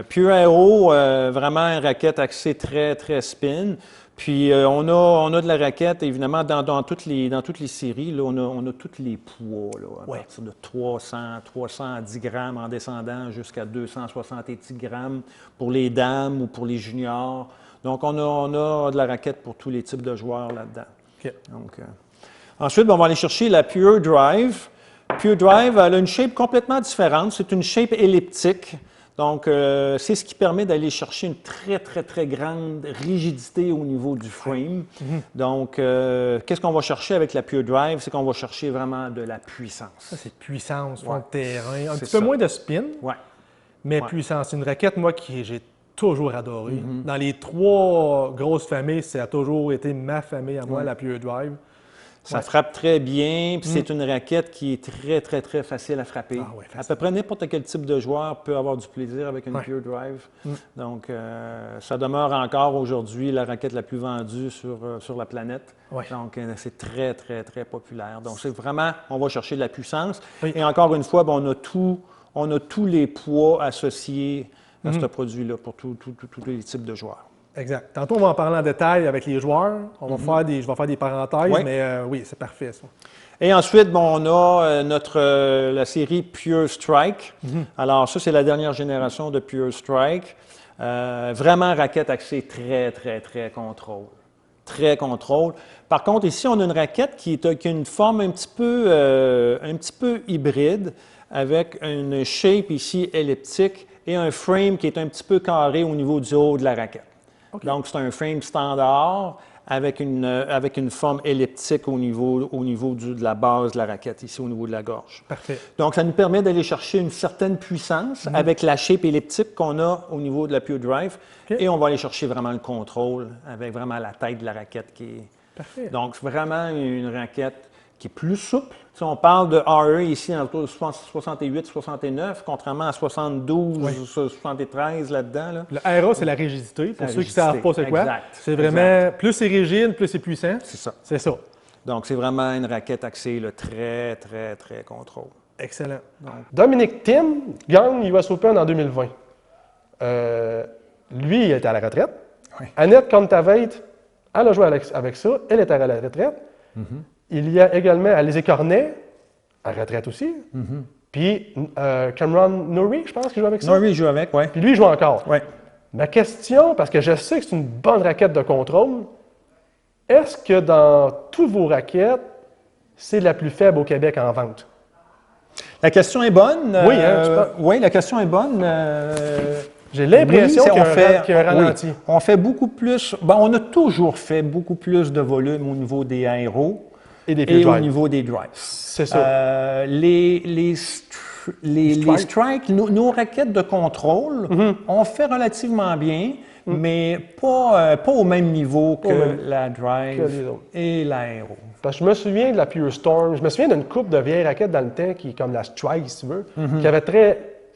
Pure Aero, vraiment une raquette axée très, très spin. Puis, on a de la raquette, évidemment, dans toutes les séries, là, on a tous les poids, là, à partir de 310 grammes en descendant jusqu'à 270 grammes pour les dames ou pour les juniors. Donc, on a de la raquette pour tous les types de joueurs là-dedans. Okay. Donc, ensuite, on va aller chercher la Pure Drive. Pure Drive, elle a une shape complètement différente. C'est une shape elliptique. Donc, c'est ce qui permet d'aller chercher une très, très, très grande rigidité au niveau du frame. Donc, qu'est-ce qu'on va chercher avec la Pure Drive? C'est qu'on va chercher vraiment de la puissance. Ça, c'est puissance, fond de terrain. Un petit peu moins de spin, mais puissance. C'est une raquette, moi, que j'ai toujours adorée. Dans les 3 grosses familles, ça a toujours été ma famille à moi, la Pure Drive. Ça frappe très bien, puis c'est une raquette qui est très, très, très facile à frapper. À peu près n'importe quel type de joueur peut avoir du plaisir avec une Pure Drive. Donc, ça demeure encore aujourd'hui la raquette la plus vendue sur la planète. Donc, c'est très, très, très populaire. Donc, c'est vraiment, on va chercher de la puissance. Et encore une fois, on a tous les poids associés à ce produit-là pour tous les types de joueurs. Exact. Tantôt, on va en parler en détail avec les joueurs. Je vais faire des parenthèses, mais oui, c'est parfait, ça. Et ensuite, on a la série Pure Strike. Alors, ça, c'est la dernière génération de Pure Strike. Vraiment raquette axée très, très, très contrôle. Très contrôle. Par contre, ici, on a une raquette qui a une forme un petit peu hybride, avec une shape ici elliptique et un frame qui est un petit peu carré au niveau du haut de la raquette. Okay. Donc, c'est un frame standard avec une forme elliptique au niveau de la base de la raquette, ici au niveau de la gorge. Parfait. Donc, ça nous permet d'aller chercher une certaine puissance avec la shape elliptique qu'on a au niveau de la Pure Drive. Okay. Et on va aller chercher vraiment le contrôle avec vraiment la tête de la raquette qui est... Parfait. Donc, c'est vraiment une raquette qui est plus souple. Si on parle de RE ici en 68-69, contrairement à 72-73 là-dedans. Là. Le RA, c'est la rigidité. Pour ceux qui ne savent pas c'est quoi, c'est vraiment plus c'est rigide, plus c'est puissant. C'est ça. C'est ça. Donc, c'est vraiment une raquette axée là, très, très, très contrôle. Excellent. Donc, Dominic Thiem gagne l'US Open en 2020. Lui, il était à la retraite. Oui. Annette Kontaveit, elle a joué avec ça. Elle est à la retraite. Il y a également Alizé Cornet, à la retraite aussi. Puis Cameron Norrie, je pense, qui joue avec ça. Norrie joue avec, oui. Puis lui, il joue encore. Oui. Ma question, parce que je sais que c'est une bonne raquette de contrôle, est-ce que dans toutes vos raquettes, c'est la plus faible au Québec en vente? La question est bonne. Oui, oui, la question est bonne. J'ai l'impression qu'il y a un ralenti. Oui, on fait beaucoup plus. Bon, on a toujours fait beaucoup plus de volume au niveau des aéros et au niveau des drives. C'est ça. Les strikes, nos raquettes de contrôle, on fait relativement bien, mais pas au même niveau que la drive et l'aéro. Parce que je me souviens de la Pure Storm, je me souviens d'une coupe de vieilles raquettes dans le temps, qui comme la Strike, si tu veux, qui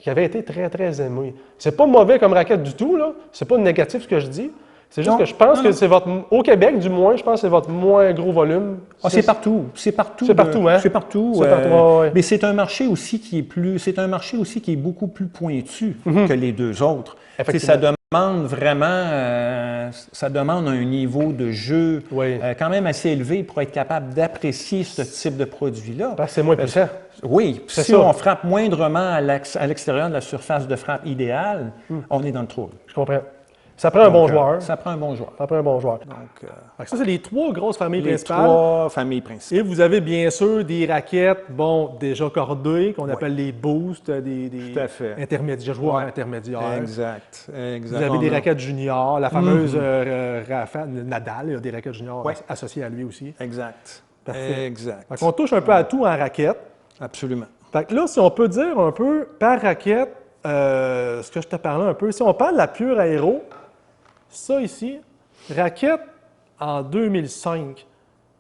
avait été très, très aimée. C'est pas mauvais comme raquette du tout, là. C'est pas négatif ce que je dis. C'est juste que je pense que c'est au Québec, du moins, je pense que c'est votre moins gros volume. C'est partout. C'est partout. C'est partout, hein? C'est partout. Mais c'est un marché aussi qui est beaucoup plus pointu que les deux autres. Ça demande demande vraiment, ça demande un niveau de jeu Oui. quand même assez élevé pour être capable d'apprécier ce type de produit-là. Parce que c'est moins puissant. Oui, C'est si ça. on frappe moindrement à l'extérieur de la surface de frappe idéale, on est dans le trou. Je comprends. Ça prend un bon joueur. Ça prend un bon joueur. Ça prend un bon joueur. Donc, Fait que ça, c'est les 3 grosses familles les principales. 3 familles principales. Et vous avez bien sûr des raquettes, bon, déjà cordées, qu'on appelle les boosts, des Tout à fait. intermédiaires, joueurs intermédiaires. Exact. Vous avez des raquettes juniors, la fameuse Rafa, Nadal, il a des raquettes juniors associées à lui aussi. Exact. Parfait. Exact. Fait qu'on touche un peu à tout en raquette. Absolument. Fait que là, si on peut dire un peu par raquette, ce que je te parlais un peu, si on parle de la Pure Aero, ça ici, raquette en 2005,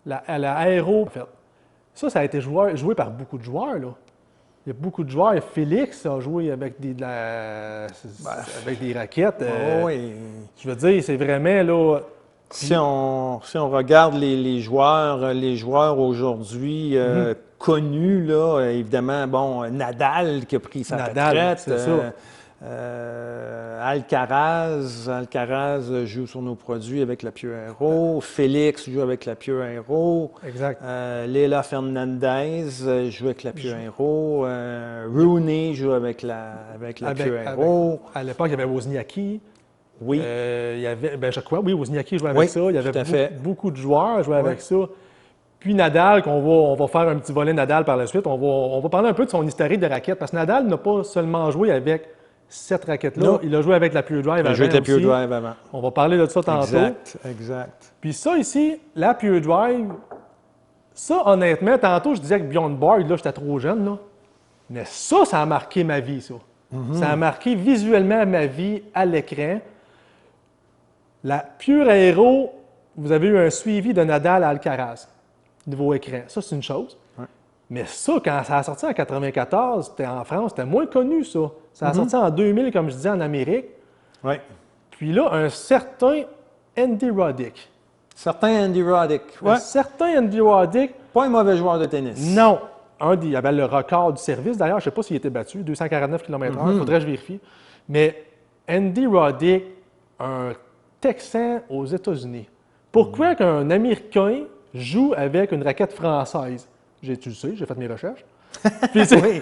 la Aero, en fait. Ça a été joué par beaucoup de joueurs, là. Il y a beaucoup de joueurs. Félix a joué avec avec des raquettes. Oui. Je veux dire, c'est vraiment, là... Si on regarde les joueurs aujourd'hui connus, là, évidemment, bon, Nadal qui a pris sa retraite. C'est ça. Alcaraz joue sur nos produits avec la Pure Aero. Félix joue avec la Pure Aero. Exact. Leila Fernandez joue avec la Pure Aero. Rooney joue avec la Pure Aero. À l'époque, il y avait Wozniacki. Oui. Il y avait, je crois, oui, Wozniacki jouait avec ça. Il y avait beaucoup de joueurs jouaient avec ça. Puis Nadal, on va faire un petit volet Nadal par la suite. On va parler un peu de son historique de raquettes. Parce que Nadal n'a pas seulement joué avec cette raquette-là. Non. Il a joué avec la Pure Drive avant. Il a joué avec la Pure Drive avant. On va parler de ça tantôt. Exact. Puis ça ici, la Pure Drive, ça honnêtement, tantôt je disais que Beyond Board, là, j'étais trop jeune, là. Mais ça a marqué ma vie, ça. Ça a marqué visuellement ma vie à l'écran. La Pure Aero, vous avez eu un suivi de Nadal à Alcaraz, niveau écran. Ça, c'est une chose. Ouais. Mais ça, quand ça a sorti en 1994, c'était en France, c'était moins connu, ça. Ça a sorti en 2000, comme je disais, en Amérique. Oui. Puis là, un certain Andy Roddick. Certain Andy Roddick. Un certain Andy Roddick. Pas un mauvais joueur de tennis. Non. Il avait le record du service. D'ailleurs, je ne sais pas s'il était battu, 249 km/h. Il faudrait que je vérifie. Mais Andy Roddick, un Texan aux États-Unis. Pourquoi qu'un Américain joue avec une raquette française? Tu le sais, j'ai fait mes recherches. Puis, Oui.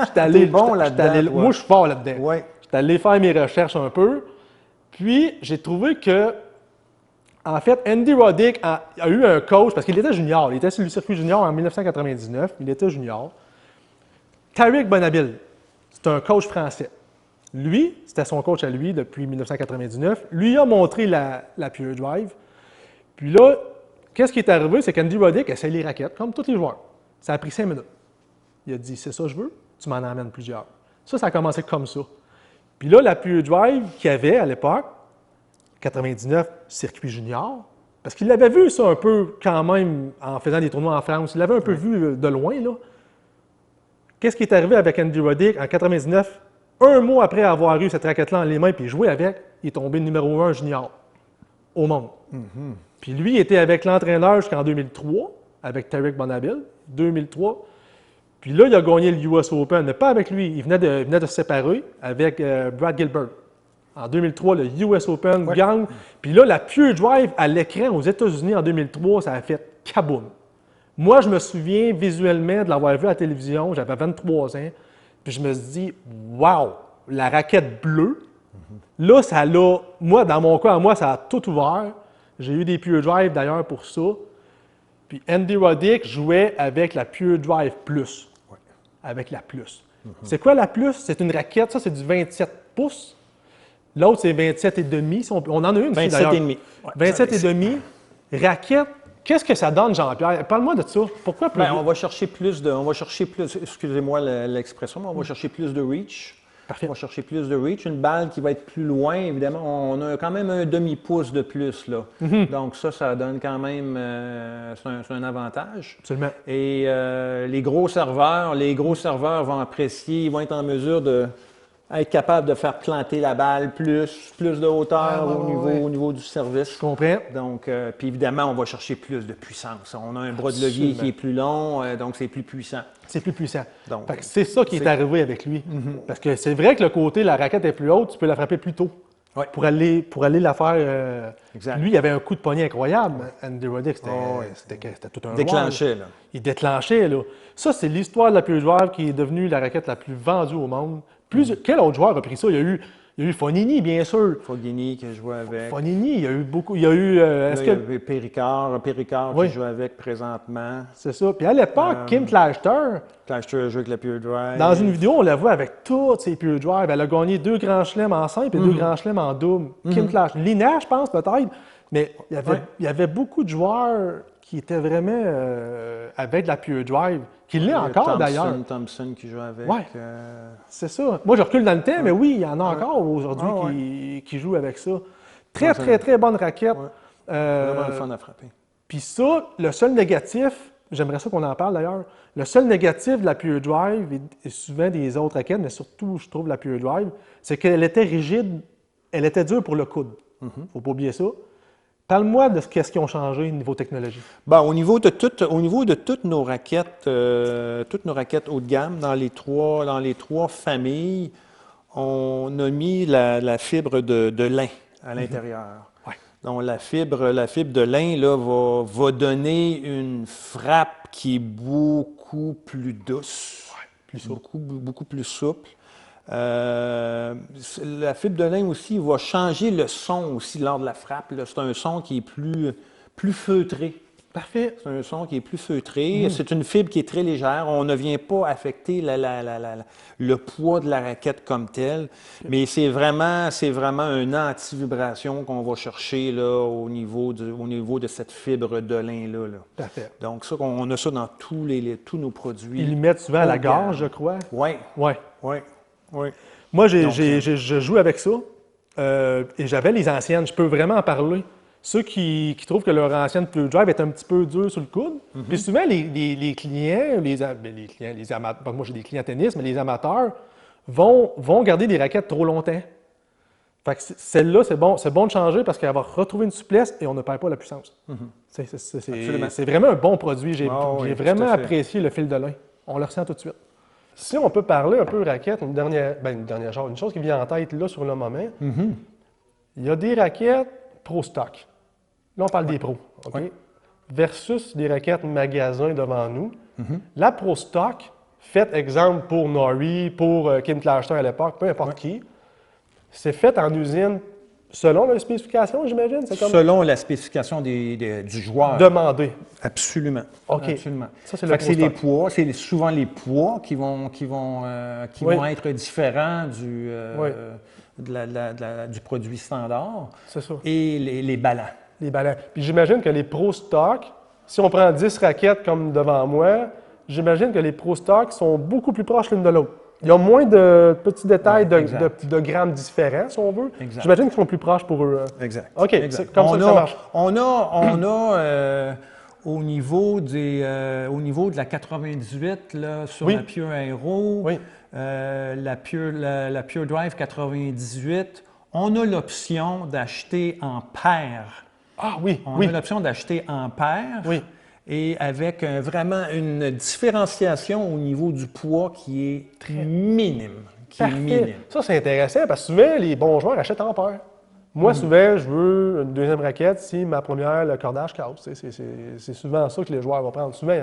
j'étais allé, bon là-dedans, moi, je suis fort là-dedans. Oui. J'étais allé faire mes recherches un peu. Puis, j'ai trouvé que, en fait, Andy Roddick a eu un coach, parce qu'il était junior. Il était sur le circuit junior en 1999. Il était junior. Tariq Bonabil, c'est un coach français. Lui, c'était son coach à lui depuis 1999. Lui a montré la Pure Drive. Puis là, qu'est-ce qui est arrivé? C'est qu'Andy Roddick essaie les raquettes, comme tous les joueurs. Ça a pris 5 minutes. Il a dit, c'est ça que je veux, tu m'en emmènes plusieurs. Ça a commencé comme ça. Puis là, la Pure Drive qu'il y avait à l'époque, 99, circuit junior, parce qu'il l'avait vu ça un peu quand même en faisant des tournois en France. Il l'avait un peu vu de loin, là. Qu'est-ce qui est arrivé avec Andy Roddick en 99? Un mois après avoir eu cette raquette-là en les mains puis joué avec, il est tombé numéro 1 junior au monde. Puis lui, il était avec l'entraîneur jusqu'en 2003, avec Tariq Bonabil, 2003. Puis là, il a gagné le US Open, mais pas avec lui. Il venait de se séparer avec Brad Gilbert. En 2003, le US Open gagne. Puis là, la Pure Drive à l'écran aux États-Unis en 2003, ça a fait kaboum. Moi, je me souviens visuellement de l'avoir vu à la télévision. J'avais 23 ans. Puis je me suis dit, wow, la raquette bleue. Là, ça l'a. Moi, dans mon cas, moi, ça a tout ouvert. J'ai eu des Pure Drive d'ailleurs pour ça. Puis Andy Roddick jouait avec la Pure Drive Plus. Avec la Plus. C'est quoi la Plus? C'est une raquette, ça, c'est du 27 pouces. L'autre, c'est 27,5. On en a une ici, d'ailleurs. 27,5. 27,5. Raquette. Qu'est-ce que ça donne, Jean-Pierre? Parle-moi de ça. Pourquoi plus? On va chercher plus, excusez-moi l'expression, mais on va chercher plus de reach. Parfait. On va chercher plus de reach. Une balle qui va être plus loin, évidemment. On a quand même un demi-pouce de plus, là. Donc ça donne quand même, c'est un avantage. Absolument. Et les gros serveurs vont apprécier, ils vont être en mesure de être capables de faire planter la balle plus de hauteur au niveau du service. Je comprends. Donc, puis évidemment, on va chercher plus de puissance. On a un bras de levier qui est plus long, donc c'est plus puissant. C'est plus puissant. Donc, c'est ça qui est arrivé avec lui. Parce que c'est vrai que le côté, la raquette est plus haute, tu peux la frapper plus tôt. Ouais. pour aller la faire. Exact. Lui, il avait un coup de poignet incroyable. Andy Roddick, c'était tout un Déclenché, là. Il déclenchait, là. Ça, c'est l'histoire de la Pure Drive qui est devenue la raquette la plus vendue au monde. Quel autre joueur a pris ça? Il y a eu Fognini, bien sûr. Fognini qui jouait avec. Fognini, il y a eu beaucoup. Il y a eu. Là, il y avait Péricard Oui. qui joue avec présentement. C'est ça. Puis à l'époque, Kim Clijsters, Clijsters joue avec la Pure Drive. dans une vidéo, on la voit avec toutes ses Pure Drive. Elle a gagné 2 grands chelems en simple et 2 grands chelems en double. Kim Clijsters. Lina, je pense, peut-être. Mais il y avait beaucoup de joueurs qui étaient vraiment avec la Pure Drive, qui l'est encore d'ailleurs. Thompson qui joue avec. Ouais. C'est ça. Moi, je recule dans le temps, mais oui, il y en a encore aujourd'hui qui jouent avec ça. Très, très, très bonne raquette. Vraiment le fun à frapper. Puis ça, le seul négatif, j'aimerais ça qu'on en parle d'ailleurs, le seul négatif de la Pure Drive, et souvent des autres raquettes, mais surtout, je trouve, la Pure Drive, c'est qu'elle était rigide, elle était dure pour le coude. Faut pas oublier ça. Parle-moi de ce qu'ils ont changé au niveau technologie. Bon, au niveau de toutes nos raquettes haut de gamme, dans les trois familles, on a mis la fibre de lin à l'intérieur. Ouais. Donc, la fibre de lin là, va donner une frappe qui est beaucoup plus douce, plus souple. beaucoup plus souple. La fibre de lin aussi va changer le son aussi lors de la frappe. C'est un son qui est plus feutré. Parfait. C'est un son qui est plus feutré. C'est une fibre qui est très légère. On ne vient pas affecter le poids de la raquette comme tel, mais c'est vraiment un anti-vibration qu'on va chercher là, au niveau de cette fibre de lin-là. Parfait. Donc, ça, on a ça dans tous nos produits. Ils le mettent souvent à la gorge, je crois. Oui. Oui. Oui. Oui. Moi, je joue avec ça. Et j'avais les anciennes. Je peux vraiment en parler. Ceux qui trouvent que leur ancienne Pure Drive est un petit peu dure sur le coude. Puis souvent, les clients, les amateurs, moi j'ai des clients tennis, mais les amateurs vont garder des raquettes trop longtemps. Fait que celle-là, c'est bon de changer parce qu'elle va retrouver une souplesse et on ne perd pas la puissance. C'est vraiment un bon produit. J'ai vraiment apprécié le fil de lin. On le ressent tout de suite. Si on peut parler un peu raquettes, une dernière chose, une chose qui vient en tête là sur le moment, il y a des raquettes Pro Stock. Là, on parle des pros, OK? Versus des raquettes magasin devant nous. La Pro Stock, faite exemple pour Norrie, pour Kim Clijsters à l'époque, peu importe qui, c'est fait en usine selon la spécification, j'imagine? Selon la spécification du joueur. Demandé. Absolument. OK. Absolument. Ça, c'est c'est les poids, c'est souvent les poids qui vont être différents du produit standard. C'est ça. Et les ballons. Les ballons. Puis j'imagine que les Pro Stock, si on prend 10 raquettes comme devant moi, j'imagine que les Pro Stock sont beaucoup plus proches l'une de l'autre. Il y a moins de petits détails de grammes différents, si on veut. Exact. J'imagine qu'ils sont plus proches pour eux. Exact. OK, exact. C'est comme ça que ça marche. On a au niveau de la 98 là, sur la Pure Aero, la Pure Drive 98, on a l'option d'acheter en paire. Ah oui, On a l'option d'acheter en paire. Oui. Et avec vraiment une différenciation au niveau du poids qui est minime. Parfait. Ça, c'est intéressant parce que souvent, les bons joueurs achètent en paire. Moi, souvent, je veux une deuxième raquette si ma première, le cordage casse. C'est souvent ça que les joueurs vont prendre. Souvent,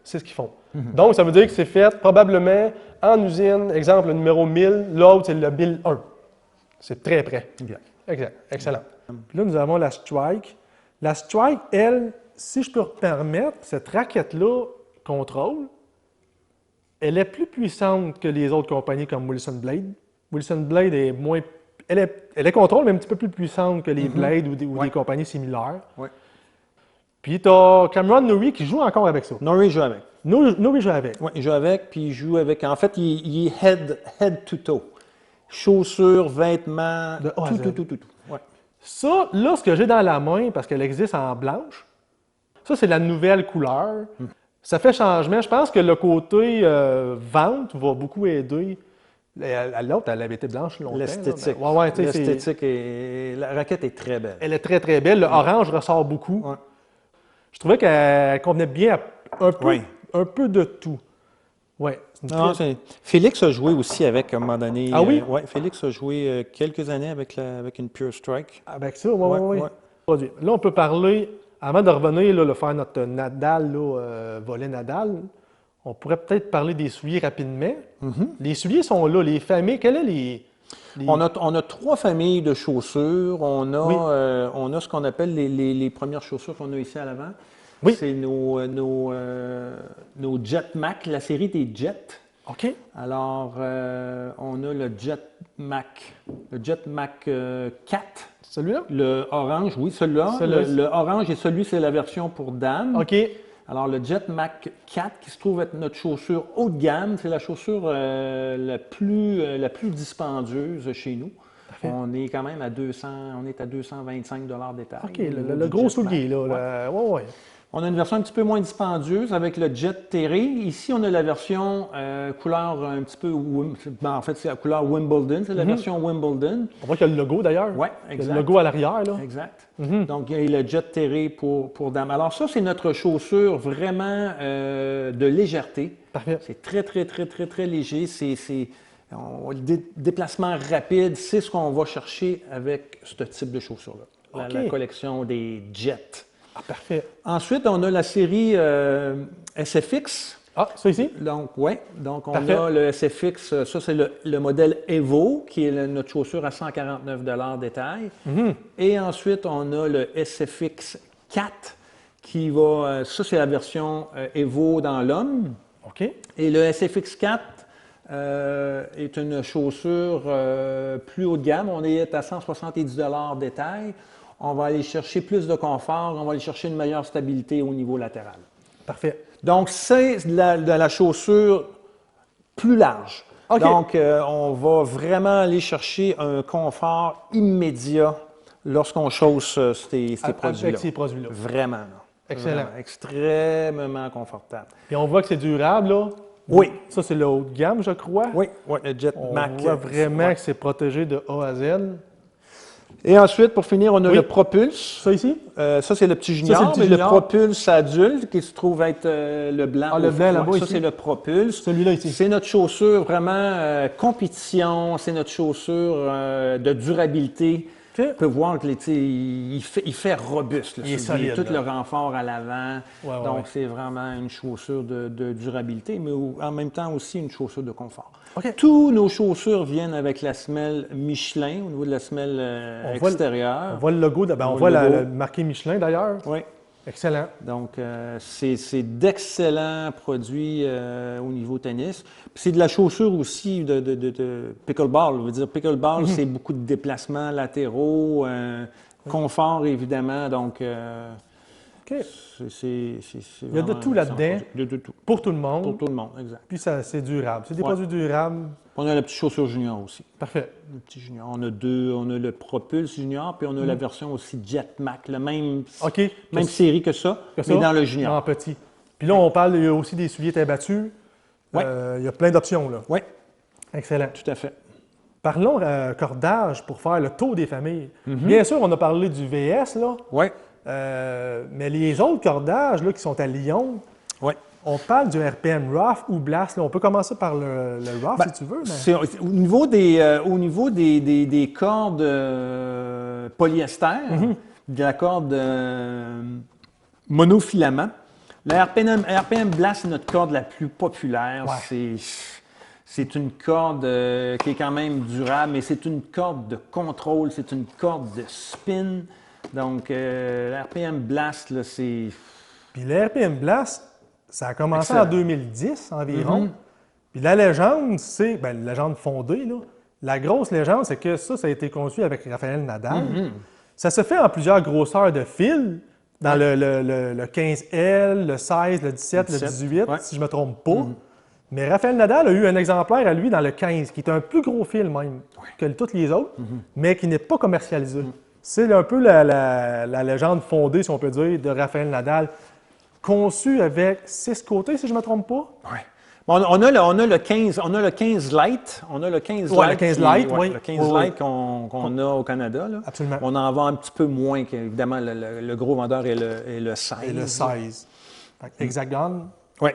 c'est ce qu'ils font. Donc, ça veut dire que c'est fait probablement en usine. Exemple, le numéro 1000, l'autre, c'est le 1001. C'est très près. Exact. Excellent. Puis là, nous avons la Strike. La Strike, elle, si je peux me permettre, cette raquette-là, contrôle, elle est plus puissante que les autres compagnies comme Wilson Blade. Wilson Blade est moins... Elle est contrôle, mais un petit peu plus puissante que les Blade ou des compagnies similaires. Oui. Puis tu as Cameron Norrie qui joue encore avec ça. Norrie joue avec. Norrie joue avec. Oui, il joue avec, puis il joue avec... En fait, il est head to toe. Chaussures, vêtements, tout. Ouais. Ça, là, ce que j'ai dans la main, parce qu'elle existe en blanche, ça, c'est la nouvelle couleur. Ça fait changement. Je pense que le côté vente va beaucoup aider. L'autre, elle avait été blanche longtemps. L'esthétique. L'esthétique la raquette est très belle. Elle est très, très belle. Le orange ressort beaucoup. Ouais. Je trouvais qu'elle convenait bien à un peu de tout. Oui. Non, Félix a joué aussi avec, à un moment donné. Ah oui? Oui, Félix a joué quelques années avec une Pure Strike. Avec ça, oui. Produit. Là, on peut parler, avant de revenir, là, faire notre Nadal, là, volet Nadal, on pourrait peut-être parler des souliers rapidement. Les souliers sont là, les familles. Quelles sont les... On a 3 familles de chaussures. On a ce qu'on appelle les premières chaussures qu'on a ici à l'avant. Oui. C'est nos Jet Mac, la série des Jets. OK. Alors, on a le Jet Mac 4. Celui-là? Le orange, oui, celui-là. Le orange et celui, c'est la version pour dames. OK. Alors, le Jet Mac 4, qui se trouve être notre chaussure haut de gamme, c'est la chaussure la plus dispendieuse chez nous. Parfait. On est quand même à 225 $ détail. OK, le gros soulier, là. Ouais. On a une version un petit peu moins dispendieuse avec le Jet Terré. Ici, on a la version couleur un petit peu... en fait, c'est la couleur Wimbledon. C'est la version Wimbledon. On voit qu'il y a le logo, d'ailleurs. Oui, exact. Il y a le logo à l'arrière, là. Exact. Donc, il y a le Jet Terré pour dames. Alors ça, c'est notre chaussure vraiment de légèreté. Parfait. C'est très léger. Déplacement rapide, c'est ce qu'on va chercher avec ce type de chaussure-là. OK. La collection des Jets. Ah, parfait. Ensuite, on a la série SFX. Ah, ça ici? Donc, oui. Donc, on Parfait. a le SFX. Ça, c'est le modèle Evo, qui est notre chaussure à 149 $ détail. Et ensuite, on a le SFX 4, qui va... ça, c'est la version Evo dans l'homme. OK. Et le SFX 4 est une chaussure plus haut de gamme. On est à 170 $ détail. On va aller chercher plus de confort, on va aller chercher une meilleure stabilité au niveau latéral. Parfait. Donc, c'est de la chaussure plus large. OK. Donc, on va vraiment aller chercher un confort immédiat lorsqu'on chausse ces produits-là. Avec ces produits-là. Vraiment. Là. Excellent. Vraiment, extrêmement confortable. Et on voit que c'est durable, là. Oui. Ça, c'est le haut de gamme, je crois. Oui, le Jet Mac. On voit vraiment que c'est protégé de A à Z. Et ensuite, pour finir, on a le Propulse. Ça ici? Ça, c'est le petit junior, Ça, c'est le petit mais junior. le Propulse adulte, qui se trouve être le blanc. Ah, le blanc là-bas, ça, ici. c'est le Propulse. Celui-là ici. C'est notre chaussure vraiment compétition, c'est notre chaussure de durabilité. OK. On peut voir qu'il fait robuste. Là, Il est solide, tout là. le renfort à l'avant. Ouais, Donc, ouais. c'est vraiment une chaussure de durabilité, mais en même temps aussi une chaussure de confort. OK. Tous nos chaussures viennent avec la semelle Michelin au niveau de la semelle extérieure. On voit le logo, on voit le marqué Michelin d'ailleurs. Oui. Excellent. Donc, c'est d'excellents produits au niveau tennis. Puis c'est de la chaussure aussi de pickleball. Je veux dire, pickleball, c'est beaucoup de déplacements latéraux, confort évidemment. Donc, OK. c'est Il y a de tout là-dedans. Il y a de tout. Pour tout le monde. Pour tout le monde, exact. Puis c'est durable. C'est des Ouais. produits durables. On a la petite chaussure junior aussi. Parfait. Le petit junior. On a le Propulse junior, puis on a la version aussi Jet Mac, le même OK. série que ça, mais dans le junior. En petit. Puis là, on parle, il y a aussi des souliers taille battue. Ouais. Il y a plein d'options, là. Oui, Excellent. tout à fait. Parlons cordage pour faire le tour des familles. Bien sûr, on a parlé du VS, là. Oui, Mais les autres cordages, là, qui sont à Lyon, oui. on parle du RPM Rough ou Blast. Là, on peut commencer par le Rough, si tu veux. Mais... Au niveau des cordes polyester, de la corde monofilament, la RPM Blast, c'est notre corde la plus populaire. Ouais. C'est une corde qui est quand même durable, mais c'est une corde de contrôle, c'est une corde de spin. Donc, la RPM Blast, là, c'est... Puis le RPM Blast, ça a commencé Excellent. en 2010 environ. Puis la légende, c'est... la légende fondée, là. La grosse légende, c'est que ça a été conçu avec Rafael Nadal. Ça se fait en plusieurs grosseurs de fil, dans le 15L, le 16, le 17, le 18, si je ne me trompe pas. Mais Rafael Nadal a eu un exemplaire à lui dans le 15, qui est un plus gros fil même que tous les autres, mais qui n'est pas commercialisé. C'est un peu la légende fondée, si on peut dire, de Rafael Nadal, conçu avec 6 côtés, si je ne me trompe pas. Oui. Bon, on a le 15 Lite. On a le 15 Ouais, Lite. le 15 Lite, oui. Le 15 Lite qu'on a au Canada. Là. Absolument. On en vend un petit peu moins qu'évidemment le gros vendeur est le 16. Et le 16. Fait que Hexagon. Oui.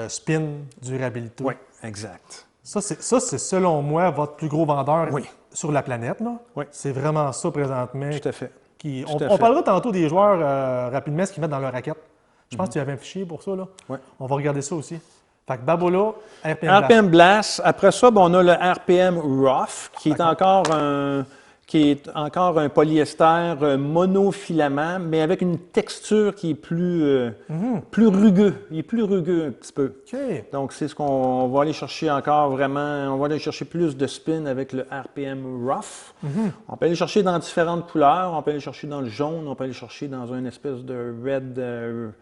spin, durabilité. Oui, exact. Ça, c'est selon moi votre plus gros vendeur Oui. sur la planète. Là. Oui. C'est vraiment ça présentement. Tout à fait. On parlera tantôt des joueurs rapidement, ce qu'ils mettent dans leur raquette. Je pense que tu avais un fichier pour ça. Là. Oui. On va regarder ça aussi. Fait que Babolat, RPM Blast. RPM Blast. Après ça, on a le RPM Rough, qui est encore un polyester monofilament, mais avec une texture qui est plus rugueux. Il est plus rugueux un petit peu. OK. Donc, c'est ce qu'on va aller chercher encore vraiment. On va aller chercher plus de spin avec le RPM Rough. On peut aller chercher dans différentes couleurs. On peut aller chercher dans le jaune. On peut aller chercher dans une espèce de red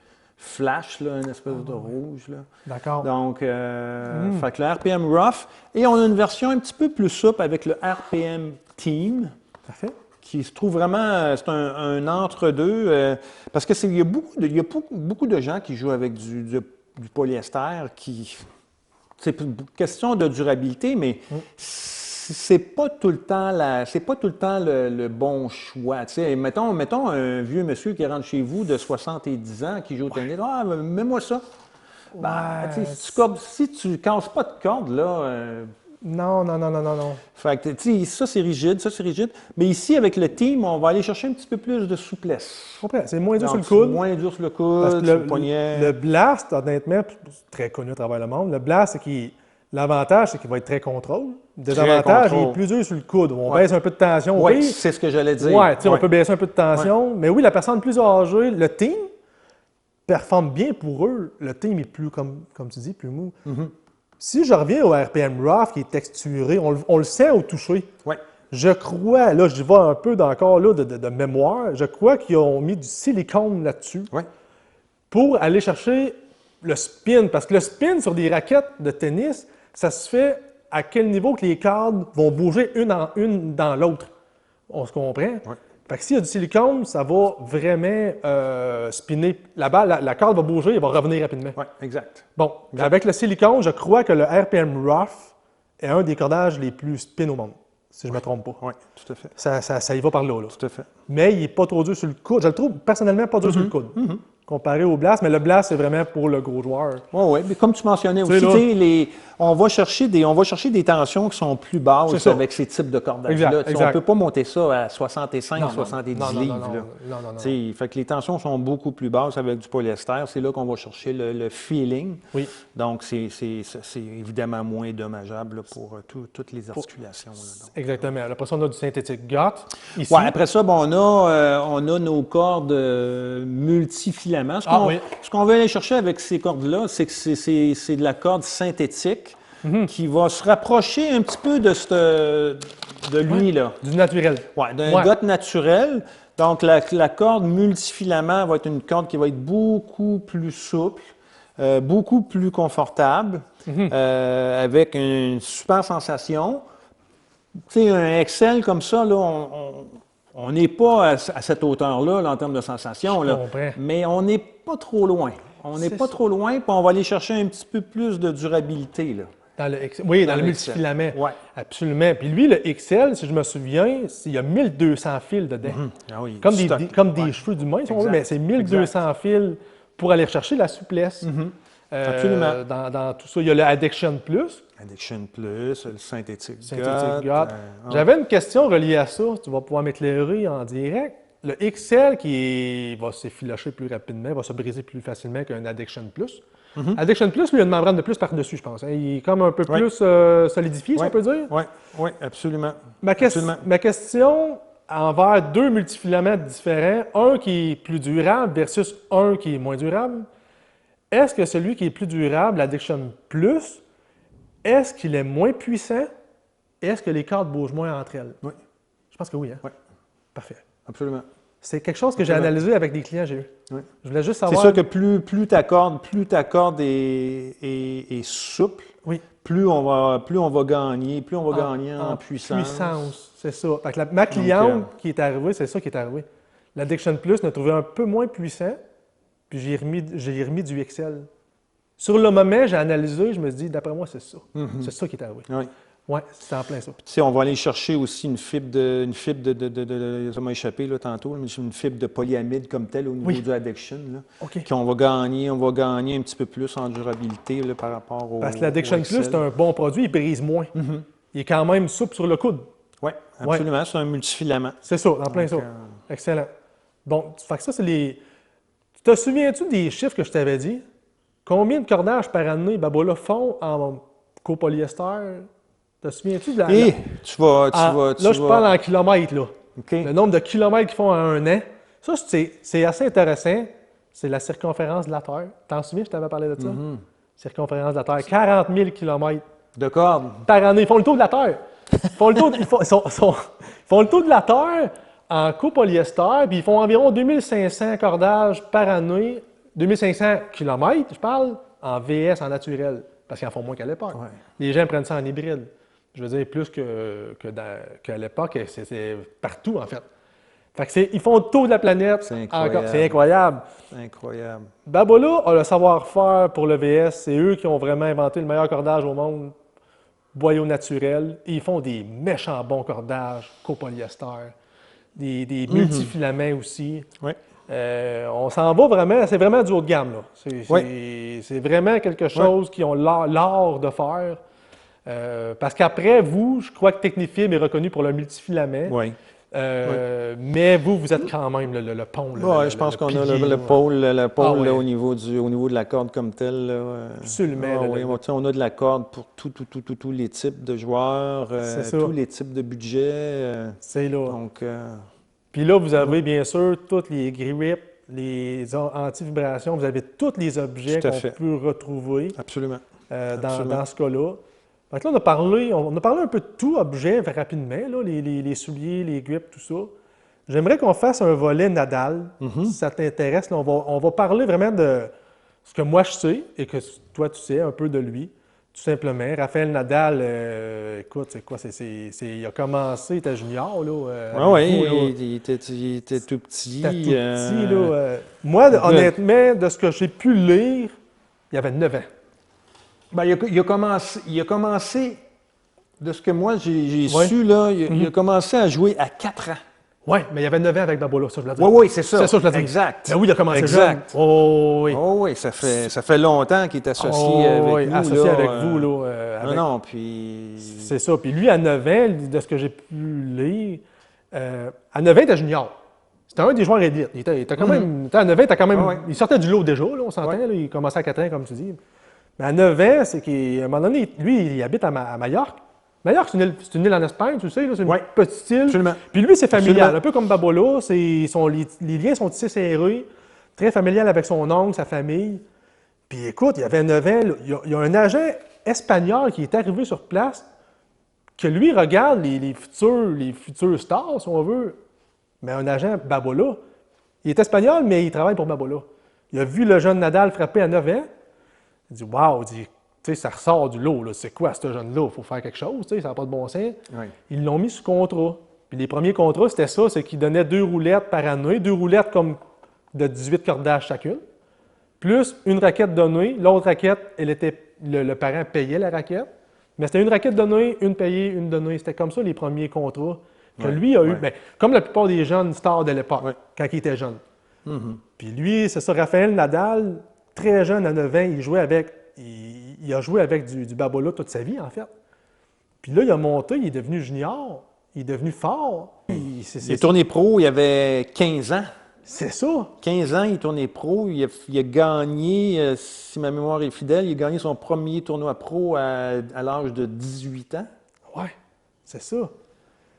flash, là, une espèce de rouge. Là. D'accord. Donc, fait que le RPM Rough. Et on a une version un petit peu plus souple avec le RPM Team. Parfait. Qui se trouve vraiment, c'est un entre-deux, parce que il y a beaucoup de gens qui jouent avec du polyester c'est une question de durabilité, mais c'est pas tout le temps le bon choix. Tu sais, mettons un vieux monsieur qui rentre chez vous de 70 ans qui joue au tennis, mets-moi ça. Si tu casses pas de corde, là. Non. Fait que, ça, c'est rigide, Mais ici, avec le team, on va aller chercher un petit peu plus de souplesse. Je comprends. C'est moins dur Donc, sur le coude. Moins dur sur le coude, Parce que sur le poignet. le Blast, honnêtement, c'est très connu à travers le monde. Le Blast, l'avantage, c'est qu'il va être très contrôle. Le désavantage, il est plus dur sur le coude. On baisse un peu de tension. Oui, c'est ce que j'allais dire. On peut baisser un peu de tension. Mais oui, la personne plus âgée, le team performe bien pour eux. Le team est plus, comme tu dis, plus mou. Si je reviens au RPM Rough, qui est texturé, on le sent au toucher. Oui. Je crois, là, je vais un peu encore là, de mémoire, je crois qu'ils ont mis du silicone là-dessus pour aller chercher le spin. Parce que le spin sur des raquettes de tennis, ça se fait à quel niveau que les cordes vont bouger une dans l'autre. On se comprend? Oui. Fait que s'il y a du silicone, ça va vraiment spinner. La balle, la corde va bouger et va revenir rapidement. Oui, exact. Bon, avec le silicone, je crois que le RPM Rough est un des cordages les plus spin au monde, si je ne me trompe pas. Oui, tout à fait. Ça y va par là. Tout à fait. Mais il n'est pas trop dur sur le coude. Je le trouve personnellement pas dur sur le coude. Comparé au Blast, mais le Blast, c'est vraiment pour le gros joueur. Oui, mais comme tu mentionnais aussi, on va chercher des tensions qui sont plus basses avec ces types de cordages-là. On ne peut pas monter ça à 65, 70 livres. Non. Fait que les tensions sont beaucoup plus basses avec du polyester. C'est là qu'on va chercher le feeling. Oui. Donc, c'est évidemment moins dommageable là, pour toutes les articulations. Exactement. Après ça, on a du synthétique GOT. Ici. Ouais, après ça, on a nos cordes multifilaments. Ce qu'on veut aller chercher avec ces cordes-là, c'est que c'est de la corde synthétique qui va se rapprocher un petit peu de lui, là. Du naturel. Oui, d'un GOT naturel. Donc, la corde multifilament va être une corde qui va être beaucoup plus souple, beaucoup plus confortable, avec une super sensation. Tu sais, un Excel comme ça, là, on n'est pas à cette hauteur-là là, en termes de sensation, là, mais on n'est pas trop loin. On n'est pas trop loin, puis on va aller chercher un petit peu plus de durabilité. Là. Dans le multifilament. Oui. Absolument. Puis lui, le XL, si je me souviens, il y a 1200 fils dedans. Ah oui, comme des cheveux du main, si on veut, mais c'est 1200 fils pour aller chercher la souplesse. Absolument. Dans tout ça, il y a le Addiction Plus. Addiction Plus, le synthétique GOT. J'avais une question reliée à ça. Tu vas pouvoir m'éclairer en direct. Le XL qui va s'effilocher plus rapidement, va se briser plus facilement qu'un Addiction Plus. Addiction Plus, lui, il a une membrane de plus par-dessus, je pense. Il est comme un peu plus solidifié, si on peut dire. Oui, absolument. Ma question envers deux multifilaments différents, un qui est plus durable versus un qui est moins durable, est-ce que celui qui est plus durable, l'Addiction Plus, est-ce qu'il est moins puissant? Est-ce que les cordes bougent moins entre elles? Oui. Je pense que oui. Hein? Oui. Parfait. Absolument. C'est quelque chose que j'ai analysé avec des clients que j'ai eu. Oui. Je voulais juste savoir. C'est sûr que plus ta corde est souple, plus on va gagner, en puissance. C'est ça. Fait que ma cliente qui est arrivée, c'est ça qui est arrivé. L'Addiction Plus l'a trouvé un peu moins puissant, puis j'ai remis du XL. Sur le moment, j'ai analysé, je me suis dit, d'après moi, c'est ça. C'est ça qui est arrivé. Oui. Oui, c'est en plein ça. Tu sais, on va aller chercher aussi une fibre ça m'a échappé là, tantôt, mais une fibre de polyamide comme telle au niveau du addiction. Là, OK. On va gagner un petit peu plus en durabilité là, par rapport au. Parce que l'Addiction Plus, c'est un bon produit, il brise moins. Il est quand même souple sur le coude. Oui, absolument. C'est un multifilament. C'est ça, en plein ça. Excellent. Bon, fait que ça, c'est les. Tu te souviens-tu des chiffres que je t'avais dit? Combien de cordages par année Babola font en copolyester? Te souviens-tu de la. Et tu vas. Là, je parle en kilomètres, là. OK. Le nombre de kilomètres qu'ils font en un an. Ça, c'est assez intéressant. C'est la circonférence de la Terre. T'en souviens, je t'avais parlé de ça? Circonférence de la Terre. 40 000 kilomètres De cordes. par année. Ils font le tour de la Terre. Ils font le tour, ils font le tour de la Terre en copolyester, puis ils font environ 2500 cordages par année, 2500 km, je parle, en VS, en naturel, parce qu'ils en font moins qu'à l'époque. Ouais. Les gens prennent ça en hybride. Je veux dire, plus qu'à l'époque, c'est partout, en fait. Fait que ils font le tour de la planète. C'est incroyable. C'est incroyable. C'est incroyable. Babola a le savoir-faire pour le VS. C'est eux qui ont vraiment inventé le meilleur cordage au monde, boyau naturel. Et ils font des méchants bons cordages, copolyester, des multifilaments aussi. Oui. On s'en va vraiment, c'est vraiment du haut de gamme. Là. C'est vraiment quelque chose qu'ils ont l'art de faire. Parce qu'après, vous, je crois que Technifib est reconnu pour le multifilament. Oui. Mais vous êtes quand même le pont. Oui, je pense qu'on a le pôle, là, au niveau de la corde comme telle. Là, Absolument. oui, on a de la corde pour tous les types de joueurs, tous les types de budgets. C'est là. Donc, puis là, vous avez bien sûr tous les grips, les anti-vibrations, vous avez tous les objets qu'on peut retrouver. Absolument. Dans ce cas-là. Donc là, on a parlé un peu de tout objet rapidement, là, les souliers, les grips, tout ça. J'aimerais qu'on fasse un volet Nadal, si ça t'intéresse. On va parler vraiment de ce que moi je sais et que toi tu sais un peu de lui, tout simplement. Raphaël Nadal, écoute, c'est quoi? Il a commencé, il était junior. Il était tout petit. Moi, honnêtement, de ce que j'ai pu lire, il avait 9 ans. Ben, il a commencé, de ce que moi j'ai su, là, il a commencé à jouer à 4 ans. Oui, mais il y avait 9 ans avec Babola, ça je veux dire. Oui, c'est ça. C'est ça, je veux dire. Exact. Ben oui, il a commencé exact. jeune. Oh oui. Oh oui, ça fait longtemps qu'il est associé avec nous. Associé là, avec vous, là. Non, puis... C'est ça. Puis lui, à 9 ans, de ce que j'ai pu lire, à 9 ans, il était junior. C'était un des joueurs élites. Il était quand même... À 9 ans, il sortait du lot déjà, là, on s'entend. Là, il commençait à 4 ans, comme tu dis. Mais à 9 ans, c'est qu'à un moment donné, lui, il habite à Majorque. Majorque, c'est une île en Espagne, tu sais, c'est une petite île. Absolument. Puis lui, c'est familial. Un peu comme Babola, les liens sont tissés serrés, très familial avec son oncle, sa famille. Puis écoute, il avait 9 ans, il y a un agent espagnol qui est arrivé sur place, que lui regarde les futurs stars, si on veut. Mais un agent Babola, il est espagnol, mais il travaille pour Babola. Il a vu le jeune Nadal frapper à 9 ans. Il dit « Wow! » tu sais, ça ressort du lot. C'est quoi, ce jeune-là? Il faut faire quelque chose. Ça n'a pas de bon sens. Oui. Ils l'ont mis sous contrat. Puis les premiers contrats, c'était ça, c'est qu'ils donnaient 2 roulettes par année, 2 roulettes comme de 18 cordages chacune, plus une raquette donnée. L'autre raquette, le parent payait la raquette. Mais c'était une raquette donnée, une payée, une donnée. C'était comme ça les premiers contrats que lui a eu. Ben, comme la plupart des jeunes stars de l'époque, quand il était jeune. Puis lui, c'est ça, Raphaël Nadal, très jeune, à 9 ans, il a joué avec du Babola toute sa vie, en fait. Puis là, il a monté, il est devenu junior, il est devenu fort. Il est tourné pro, il avait 15 ans. C'est ça. 15 ans, il est tourné pro. Il a gagné, si ma mémoire est fidèle, il a gagné son premier tournoi pro à l'âge de 18 ans. Oui, c'est ça.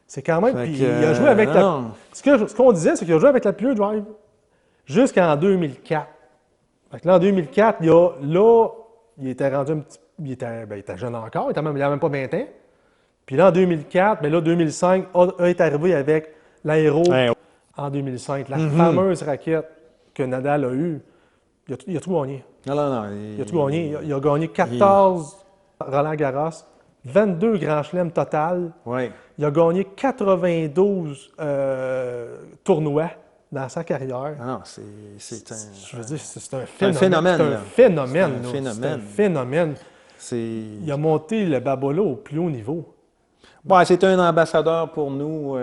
C'est quand même... Puis il a joué avec ce qu'on disait, c'est qu'il a joué avec la Pure Drive jusqu'en 2004. Fait que là, en 2004, il était rendu un petit... Il était jeune encore, il n'avait même pas 20 ans. Puis là, en 2004, mais là, 2005, est arrivé avec l'aéro en 2005. La fameuse raquette que Nadal a eue. Il a tout gagné. Non. Il a tout gagné. Il a gagné 14 Roland Garros, 22 Grand Chelem total. Oui. Il a gagné 92 tournois dans sa carrière. Ah non, c'est Je veux dire, c'est un phénomène. C'est un phénomène. C'est un phénomène. Il a monté le Babola au plus haut niveau. Ouais, c'est un ambassadeur pour nous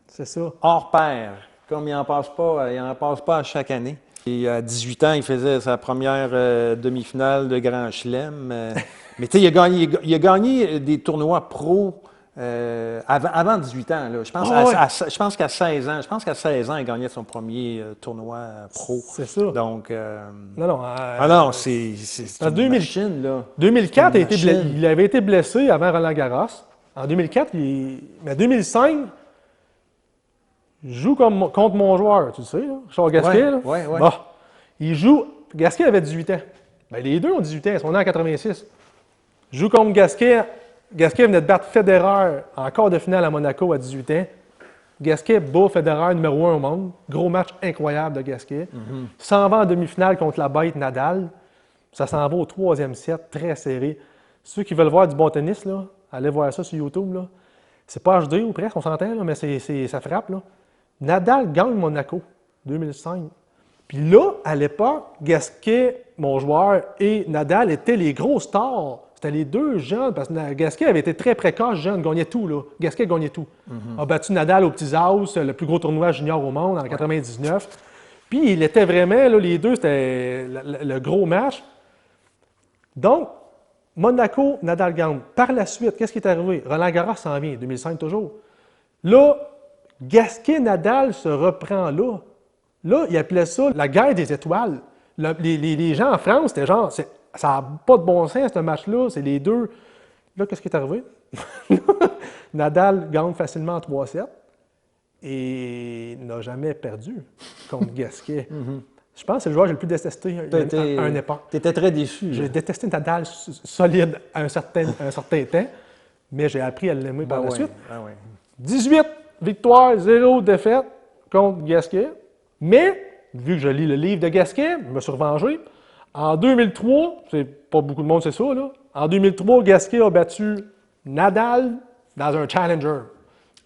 C'est ça. hors pair, comme il en passe pas à chaque année. Et à 18 ans, il faisait sa première demi-finale de Grand Chelem. Mais tu sais, il a gagné des tournois pro avant 18 ans. Là. Je pense qu'à 16 ans, il gagnait son premier tournoi pro. C'est ça. Donc, Non, c'est en une 2000 machine, là. 2004, C'est une machine. il avait été blessé avant Roland Garros. En 2004, mais en 2005, il joue contre mon joueur, tu le sais, là, Charles Gasquet. Ouais, là. ouais, ouais. Bon, il joue. Gasquet avait 18 ans. Ben, les deux ont 18 ans, ils sont nés en 86. Il joue contre Gasquet. Gasquet venait de battre Federer en quart de finale à Monaco à 18 ans. Gasquet bat Federer numéro 1 au monde. Gros match incroyable de Gasquet. S'en va en demi-finale contre la bête Nadal. Ça s'en va au troisième set, très serré. Ceux qui veulent voir du bon tennis, là, allez voir ça sur YouTube. Là. C'est pas HD ou presque, on s'entend, là, mais ça frappe. Là. Nadal gagne Monaco, 2005. Puis là, à l'époque, Gasquet, mon joueur, et Nadal étaient les gros stars. C'était les deux jeunes, parce que Gasquet avait été très précoce, jeune, gagnait tout. Là. Gasquet gagnait tout. A battu Nadal au Petits House, le plus gros tournoi junior au monde, en 99. Puis il était vraiment, là, les deux, c'était le gros match. Donc, Monaco, Nadal gagne. Par la suite, qu'est-ce qui est arrivé? Roland Garros s'en vient, 2005 toujours. Là, Gasquet-Nadal se reprend là. Là, il appelait ça la guerre des étoiles. Les gens en France, c'était genre, ça n'a pas de bon sens, ce match-là, c'est les deux. Là, qu'est-ce qui est arrivé? Nadal gagne facilement en 3-7 et n'a jamais perdu contre Gasquet. Je pense que c'est le joueur que j'ai le plus détesté à une époque. Tu étais très déçu. J'ai détesté Nadal solide à un certain temps, mais j'ai appris à l'aimer par la suite. 18 victoires, 0 défaites contre Gasquet. Mais, vu que je lis le livre de Gasquet, je me suis revengé. En 2003, c'est pas beaucoup de monde sait ça, là. En 2003, Gasquet a battu Nadal dans un challenger.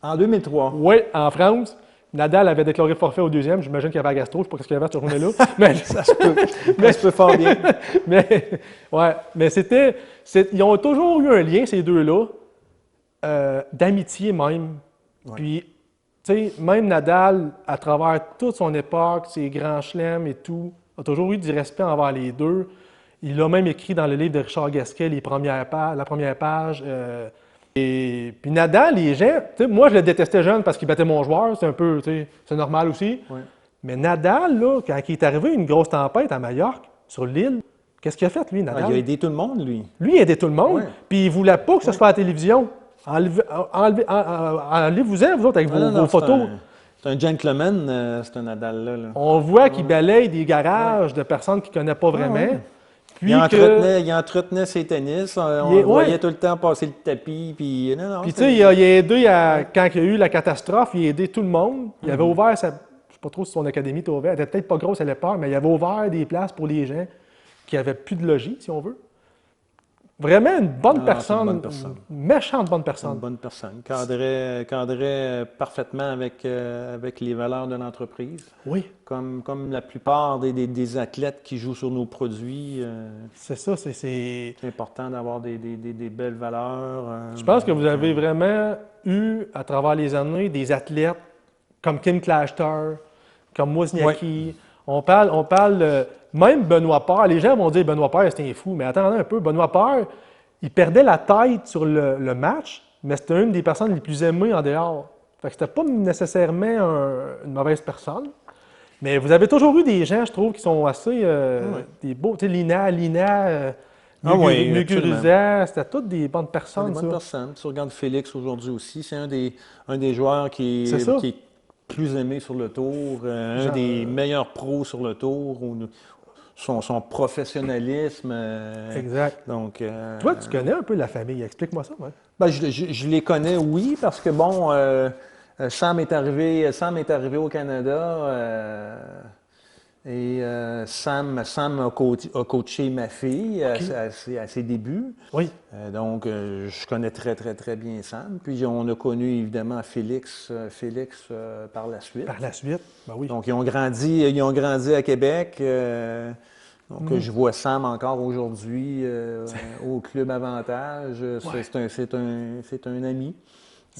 En 2003? Oui, en France. Nadal avait déclaré forfait au deuxième. J'imagine qu'il y avait la gastro. Je ne sais pas ce qu'il y avait cette journée-là. Mais ça se peut fort bien. mais ils ont toujours eu un lien, ces deux-là, d'amitié même. Ouais. Puis, tu sais, même Nadal, à travers toute son époque, ses grands chelems et tout, a toujours eu du respect envers les deux. Il l'a même écrit dans le livre de Richard Gasquet, la première page. Et puis Nadal, les gens, moi je le détestais jeune parce qu'il battait mon joueur, c'est un peu, c'est normal aussi. Ouais. Mais Nadal, là, quand il est arrivé une grosse tempête à Majorque, sur l'île, qu'est-ce qu'il a fait, lui, Nadal? Il a aidé tout le monde, lui. Lui, il a aidé tout le monde, puis il voulait pas que ce soit à la télévision. Enlevez-vous-en, vous autres, avec vos photos. C'est un gentleman, c'est un Nadal-là. Là. On voit qu'il balaye des garages de personnes qu'il ne connaît pas vraiment. Puis il entretenait ses tennis, on voyait tout le temps passer le tapis. Puis tu sais, il a aidé, quand il y a eu la catastrophe, il a aidé tout le monde. Il avait ouvert, je ne sais pas trop si son académie était ouverte, elle était peut-être pas grosse à l'époque, mais il avait ouvert des places pour les gens qui n'avaient plus de logis, si on veut. Vraiment une bonne personne, une méchante bonne personne. Une bonne personne, cadrait parfaitement avec les valeurs de l'entreprise. Oui. Comme la plupart des athlètes qui jouent sur nos produits. C'est ça, c'est important d'avoir des belles valeurs. Je pense que vous avez vraiment eu, à travers les années, des athlètes comme Kim Clijsters, comme Wozniacki. Oui. On parle même Benoît Paire. Les gens vont dire Benoît Paire, c'était un fou. Mais attendez un peu, Benoît Paire, il perdait la tête sur le match, mais c'était une des personnes les plus aimées en dehors. Fait que c'était pas nécessairement une mauvaise personne. Mais vous avez toujours eu des gens, je trouve, qui sont assez des beaux. Tu sais, Lina, Muguruza, c'était toutes des bonnes personnes. Des bonnes personnes. Tu regardes Félix aujourd'hui aussi, c'est un des joueurs qui est plus aimé sur le tour, un des meilleurs pros sur le tour, son professionnalisme. Exact. Donc, toi, tu connais un peu la famille, explique-moi ça. Ouais. Ben, je les connais, oui, parce que bon, Sam est arrivé au Canada et Sam a coaché ma fille à ses débuts. Oui. Donc, je connais très, très, très bien Sam. Puis, on a connu évidemment Félix par la suite. Par la suite, ben oui. Donc, ils ont grandi à Québec. Donc, je vois Sam encore aujourd'hui au Club Avantage. C'est un ami.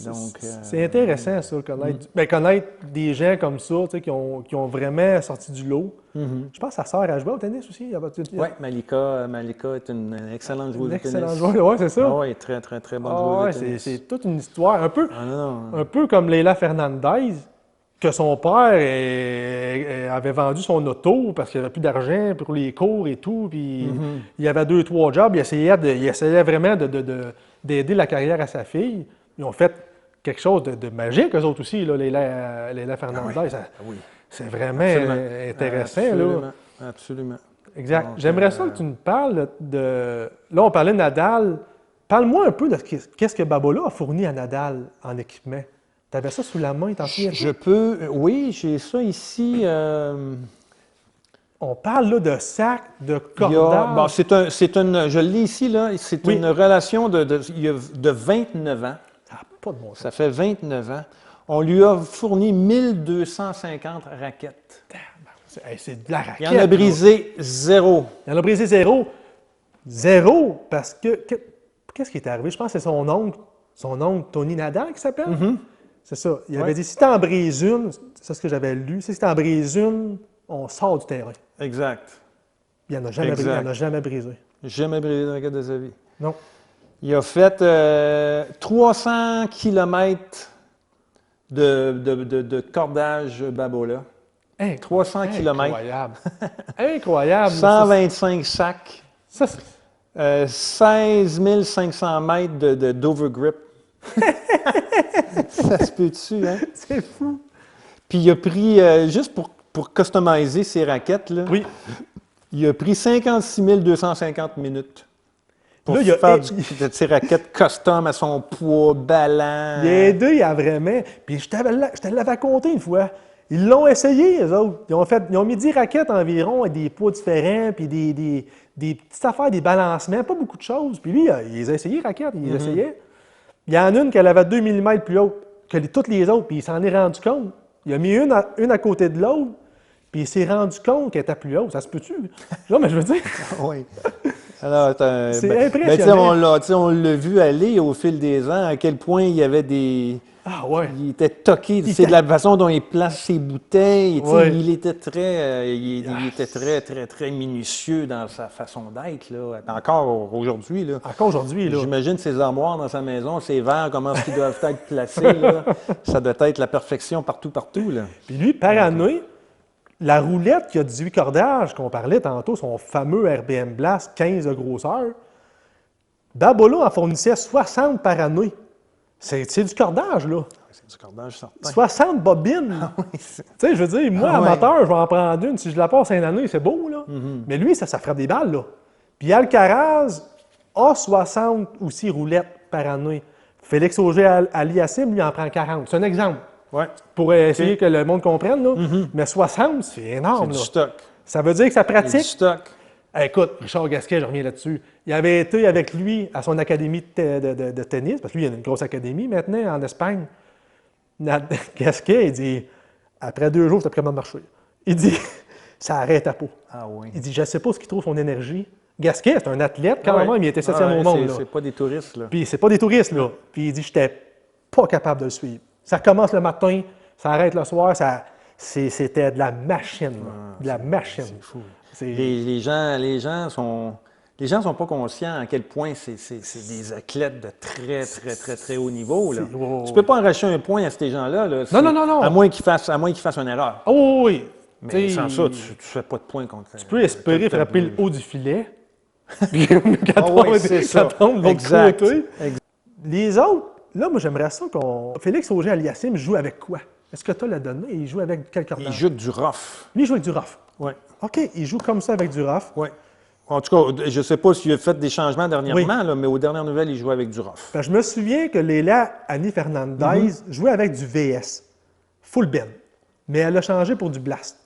Donc, c'est intéressant, ça, connaître des gens comme ça, qui ont vraiment sorti du lot. Je pense que sa sœur a joué au tennis aussi. Oui, Malika est une excellente joueuse de tennis. Excellente joueuse, oui, c'est ça. Oui, très, très, très bonne joueuse de tennis. C'est toute une histoire. Un peu comme Leila Fernandez, que son père avait vendu son auto parce qu'il n'avait plus d'argent pour les cours et tout. Puis il avait 2-3 jobs. Il essayait vraiment d'aider la carrière à sa fille. Ils ont fait quelque chose de magique, eux autres aussi, là, Leila Fernandez. C'est vraiment intéressant. Absolument. Là. Absolument. Exact. J'aimerais ça que tu nous parles de... Là, on parlait de Nadal. Parle-moi un peu de qu'est-ce que Babola a fourni à Nadal en équipement. Tu avais ça sous la main, t'en souviens? Oui, j'ai ça ici. On parle là de sac, de cordage. Je l'ai ici, là. C'est une relation de 29 ans. Ça n'a pas de bon sens. Ça fait 29 ans. On lui a fourni 1250 raquettes. C'est de la raquette. Il en a brisé zéro. Il en a brisé zéro. Zéro, parce que qu'est-ce qui est arrivé? Je pense que c'est son oncle Tony Nadal qui s'appelle. C'est ça. Il avait dit, si tu en brises une, c'est ce que j'avais lu, si tu en brises une, on sort du terrain. Exact. Il n'en a jamais brisé. Jamais brisé une raquette de sa vie. Non. Il a fait 300 km de cordage Babola. 300 km. Incroyable. Incroyable. 125 sacs. Ça, 16 500 mètres d'overgrip. Ça se peut-tu, hein? C'est fou. Puis il a pris, juste pour customiser ses raquettes, là, il a pris 56 250 minutes pour faire de ses raquettes custom à son poids, ballant. Il a aidé à vraiment. Puis je te l'avais compté une fois. Ils l'ont essayé, eux autres. Ils ont mis 10 raquettes environ avec des poids différents, puis des petites affaires, des balancements, pas beaucoup de choses. Puis lui, il les a essayé, raquettes, il les essayait. Il y en a une qu'elle avait 2 mm plus haute que toutes les autres, puis il s'en est rendu compte. Il a mis une à côté de l'autre, puis il s'est rendu compte qu'elle était plus haute. Ça se peut-tu? Non, mais je veux dire... Oui. Alors, c'est impressionnant. On l'a vu aller au fil des ans, à quel point il y avait des... Ah ouais. Il était toqué. C'est de la façon dont il place ses bouteilles. Il était très, très, très minutieux dans sa façon d'être. Encore aujourd'hui. Encore aujourd'hui. J'imagine ses armoires dans sa maison, ses verres, comment ils doivent être placés. Là. Ça doit être la perfection partout. Là. Puis lui, par année, la roulette qui a 18 cordages, qu'on parlait tantôt, son fameux RBM Blast 15 de grosseur, Babola en fournissait 60 par année. C'est du cordage, là. C'est du cordage certain. 60 bobines. Ah oui, tu sais, je veux dire, moi, amateur, je vais en prendre une. Si je la passe une année, c'est beau, là. Mais lui, ça frappe des balles, là. Puis Alcaraz a 60 aussi roulettes par année. Félix Auger-Aliassime, lui, en prend 40. C'est un exemple. Ouais. Pour essayer que le monde comprenne, là. Mais 60, c'est énorme, c'est là. Du stock. Ça veut dire que ça pratique. C'est du stock. Écoute, Richard Gasquet, je reviens là-dessus. Il avait été avec lui à son académie de tennis, parce que lui, il a une grosse académie maintenant en Espagne. Gasquet, il dit, après 2 jours, c'était prêt à marcher. Il dit, ça arrête à peau. Ah oui. Il dit, je ne sais pas ce qu'il trouve son énergie. Gasquet, c'est un athlète quand même, il était 7e au monde. C'est pas des touristes, là. Puis c'est pas des touristes, là. Puis il dit, j'étais pas capable de le suivre. Ça commence le matin, ça arrête le soir, c'était de la machine, là. De la machine. C'est fou. Les gens sont pas conscients à quel point c'est des athlètes de très, très, très, très haut niveau. Là. Tu peux pas enracher un point à ces gens-là. Là. Non. À moins qu'ils fassent une erreur. Oh oui. Mais sans ça, tu fais pas de point contre. Tu peux espérer frapper le haut du filet. Exact. Les autres, là, moi, j'aimerais ça qu'on... Félix Auger-Aliassime joue avec quoi? Est-ce que tu as la donnée? Il joue avec quel cordage? Il joue avec du rough. Lui, il joue avec du rough. Oui. OK, il joue comme ça avec du rough. Oui. En tout cas, je ne sais pas s'il a fait des changements dernièrement, là, mais aux dernières nouvelles, il jouait avec du rough. Ben, je me souviens que Leila Annie Fernandez jouait avec du VS, full bend, mais elle a changé pour du blast.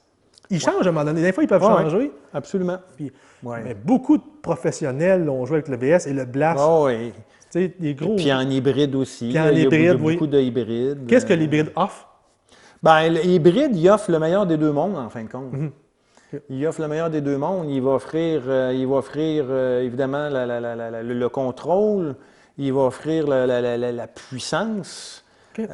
Ils changent à un moment donné. Des fois, ils peuvent changer. Absolument. Puis, mais beaucoup de professionnels ont joué avec le VS et le blast. Oh, oui. Tu sais, des gros... Puis en hybride aussi. Puis en hybride, il y a beaucoup de hybrides. Qu'est-ce que l'hybride offre? Ben, l'hybride, il offre le meilleur des deux mondes, en fin de compte. Il offre le meilleur des deux mondes. Il va offrir, évidemment le contrôle. Il va offrir la puissance. OK.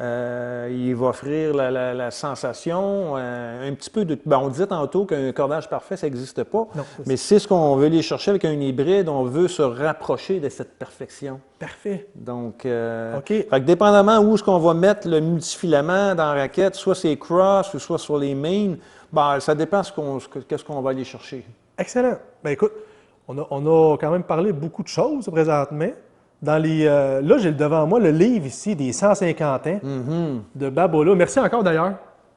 Il va offrir la sensation. Un petit peu de. Ben, on disait tantôt qu'un cordage parfait, ça n'existe pas. Non, Mais c'est ce qu'on veut aller chercher avec un hybride. On veut se rapprocher de cette perfection. Parfait. Donc, OK. fait que dépendamment où est-ce qu'on va mettre le multifilament dans la raquette, soit c'est cross ou soit sur les mains, ben, ça dépend qu'est-ce qu'on va aller chercher. Excellent. Ben écoute, on a quand même parlé beaucoup de choses présentement. Là, j'ai devant moi le livre ici des 150 ans de Babola. Merci encore d'ailleurs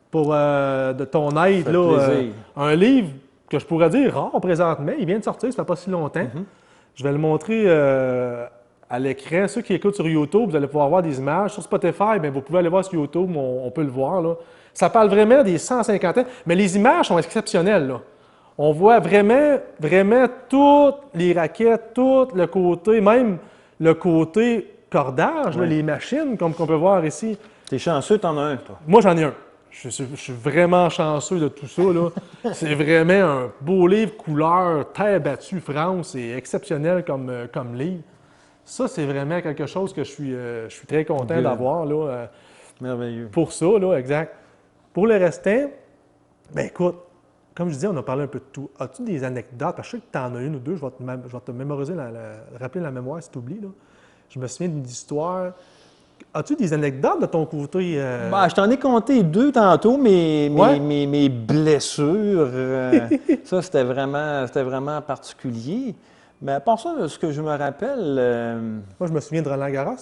pour de ton aide. Ça fait Là, plaisir. un livre que je pourrais dire rare présentement. Il vient de sortir, ça fait pas si longtemps. Je vais le montrer à l'écran. Ceux qui écoutent sur YouTube, vous allez pouvoir voir des images. Sur Spotify, bien, vous pouvez aller voir sur YouTube, on peut le voir. Là. Ça parle vraiment des 150 ans, mais les images sont exceptionnelles. Là. On voit vraiment toutes les raquettes, tout le côté, même le côté cordage, là, les machines, comme qu'on peut voir ici. T'es chanceux, t'en as un, toi. Moi, j'en ai un. Je suis vraiment chanceux de tout ça. Là. C'est vraiment un beau livre couleur, terre battue, France. C'est exceptionnel comme livre. Ça, c'est vraiment quelque chose que je suis très content Good. d'avoir. Là, Merveilleux. pour ça, là, exact. Pour le restant, ben écoute, comme je disais, on a parlé un peu de tout. As-tu des anecdotes? Parce que je sais que tu en as une ou deux. Je vais te mémoriser, rappeler la mémoire si tu oublies. Je me souviens d'une histoire. As-tu des anecdotes de ton côté? Ben, je t'en ai compté 2 tantôt, mes blessures. Ça, c'était vraiment particulier. Mais à part ça, ce que je me rappelle, Moi, je me souviens de Roland Garros.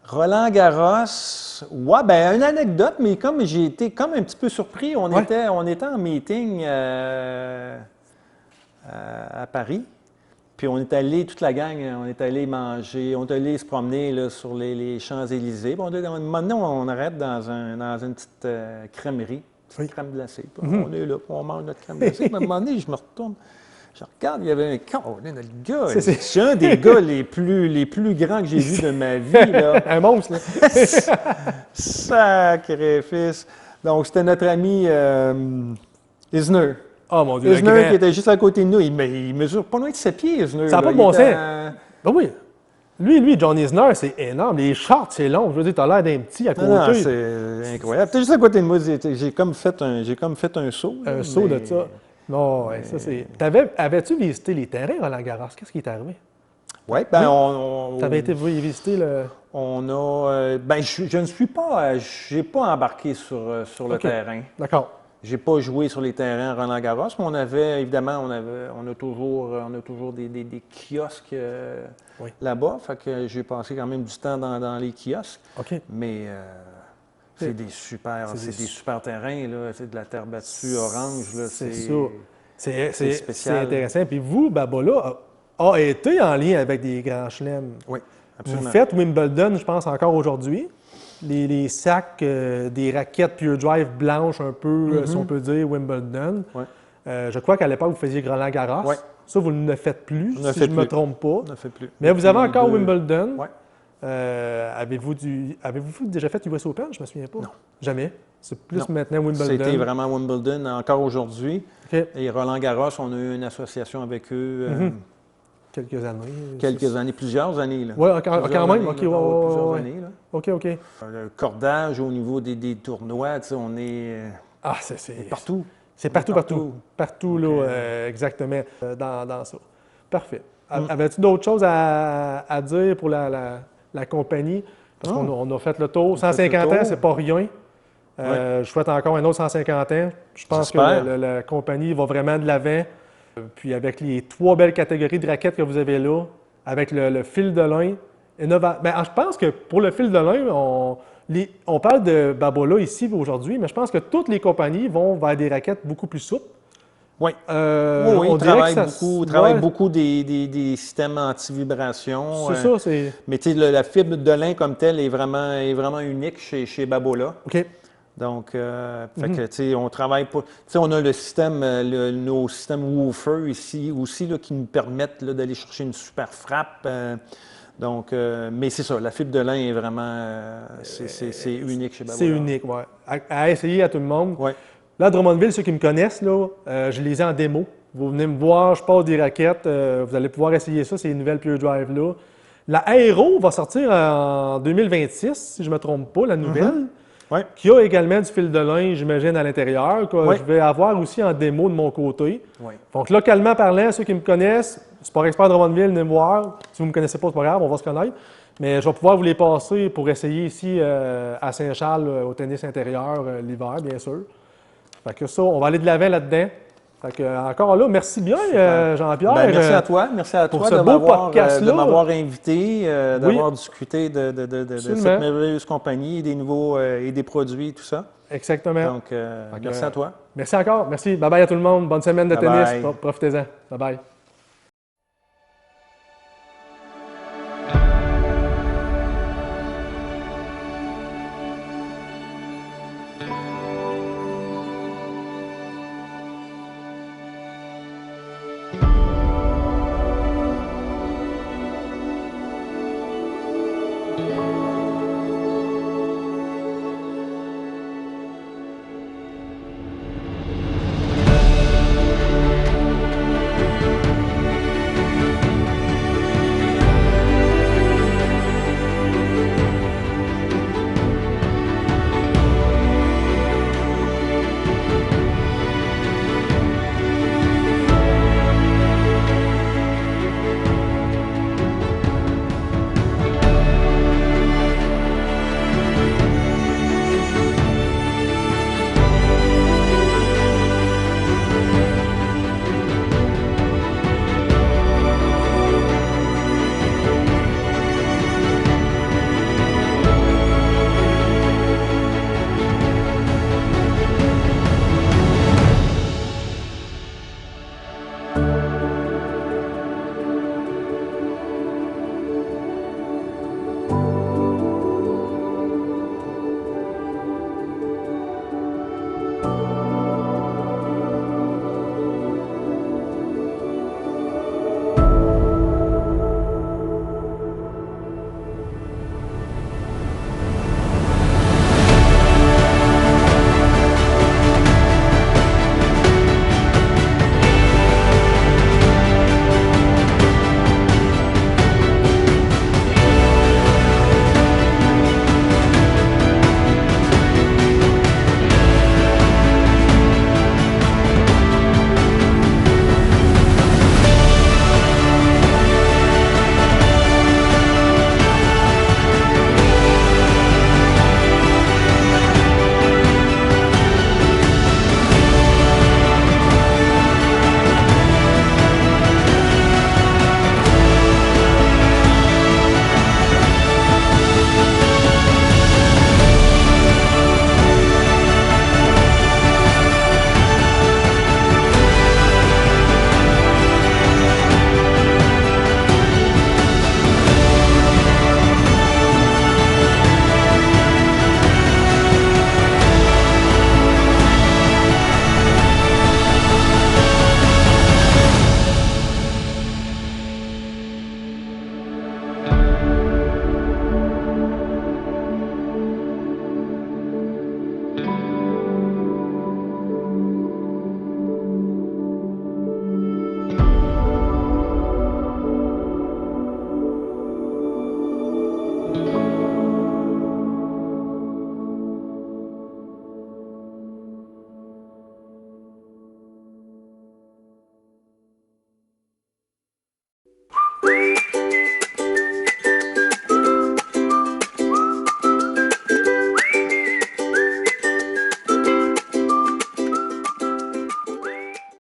Roland Garros, ouais, ben une anecdote, mais comme j'ai été comme un petit peu surpris, on était en meeting à Paris, puis on est allé, toute la gang, on est allé manger, on est allé se promener là, sur les Champs-Élysées. Maintenant, on arrête dans une petite crèmerie, crème glacée. Puis on est là, puis on mange notre crème glacée. Puis à un moment donné, je me retourne. Je regarde, il y avait un con, le gars. C'est un des gars les plus grands que j'ai vus de ma vie. Là. Un monstre, là. Sacrifice. Donc, c'était notre ami Isner. Oh mon Dieu, le Isner grand. qui était juste à côté de nous. Il mesure pas loin de 7 pieds, Isner. Ça n'a pas de bon sens. Ben oui. Lui, John Isner, c'est énorme. Les shorts, c'est long. Je veux dire, t'as l'air d'un petit à côté. Non, c'est incroyable. T'es juste à côté de moi. J'ai comme fait un saut. Un saut de ça. Non, ouais, ça c'est. Avais-tu visité les terrains Roland Garros? Qu'est-ce qui est arrivé? Oui, ben Tu avais été visiter le. On a. Ben, je ne suis pas. J'ai pas embarqué sur le terrain. D'accord. J'ai pas joué sur les terrains Roland Garros, mais on avait, évidemment, on a toujours des kiosques là-bas. Fait que j'ai passé quand même du temps dans les kiosques. OK. Mais c'est des super terrains, là. C'est de la terre battue orange, là. C'est ça. C'est spécial. C'est intéressant. Puis vous, Babola, a été en lien avec des grands chelems. Oui, absolument. Vous faites Wimbledon, je pense, encore aujourd'hui. Les sacs, des raquettes Pure Drive blanches un peu, si on peut dire, Wimbledon. Ouais. Je crois qu'à l'époque, vous faisiez Roland Garros. Ouais. Ça, vous ne le faites plus, si je ne me trompe pas. On ne fait plus. Mais vous avez encore Wimbledon. Oui. Avez-vous déjà fait US Open? Je ne me souviens pas. Non. Jamais. C'est plus Non. maintenant Wimbledon. C'était vraiment Wimbledon encore aujourd'hui. OK. Et Roland Garros, on a eu une association avec eux Quelques années. quelques années, plusieurs années. Là. Oui, quand même. Années, OK, là, ouais, plusieurs ouais. années. Là. OK. Le cordage au niveau des tournois, tu sais, on est Ah, c'est partout. C'est partout. Partout, Donc, là, exactement, dans ça. Parfait. Avais-tu d'autres choses à dire pour la compagnie? Parce qu'on a fait le tour. 150 ans, c'est pas rien. Je souhaite encore un autre 150 ans. Je pense que la compagnie va vraiment de l'avant. Puis avec les 3 belles catégories de raquettes que vous avez là, avec le fil de lin, je pense que pour le fil de lin, on parle de Babola ici aujourd'hui, mais je pense que toutes les compagnies vont vers des raquettes beaucoup plus souples. Oui. Oui, on travaille beaucoup des systèmes anti-vibration. C'est ça, c'est... Mais tu sais, la fibre de lin comme telle est vraiment unique chez Babola. OK. Donc, fait que, tu sais, on travaille pas. Tu sais, on a le système, nos systèmes woofer ici aussi, là, qui nous permettent là, d'aller chercher une super frappe. Mais c'est ça, la fibre de lin est vraiment. C'est unique chez Babola. C'est unique, oui. À essayer à tout le monde. Oui. Là, à Drummondville, ceux qui me connaissent, là, je les ai en démo. Vous venez me voir, je passe des raquettes, vous allez pouvoir essayer ça, ces nouvelles Pure Drive-là. La Aero va sortir en 2026, si je ne me trompe pas, la nouvelle, Ouais. qui a également du fil de lin, j'imagine, à l'intérieur, que Oui. je vais avoir aussi en démo de mon côté. Oui. Donc, localement parlant, ceux qui me connaissent, Sport Expert Drummondville, venez me voir. Si vous ne me connaissez pas, c'est pas grave, on va se connaître. Mais je vais pouvoir vous les passer pour essayer ici à Saint-Charles, au tennis intérieur, l'hiver, bien sûr. Fait que ça, on va aller de l'avant là-dedans. Fait que, encore là, merci bien, Jean-Pierre. Ben, merci à toi. Merci à pour toi ce de beau m'avoir podcast-là. de m'avoir invité, Oui. d'avoir discuté de cette Absolument. merveilleuse compagnie, des nouveaux et des produits, tout ça. Exactement. Donc, merci à toi. Merci encore. Merci. Bye-bye à tout le monde. Bonne semaine de tennis. Bye-bye. Profitez-en. Bye-bye.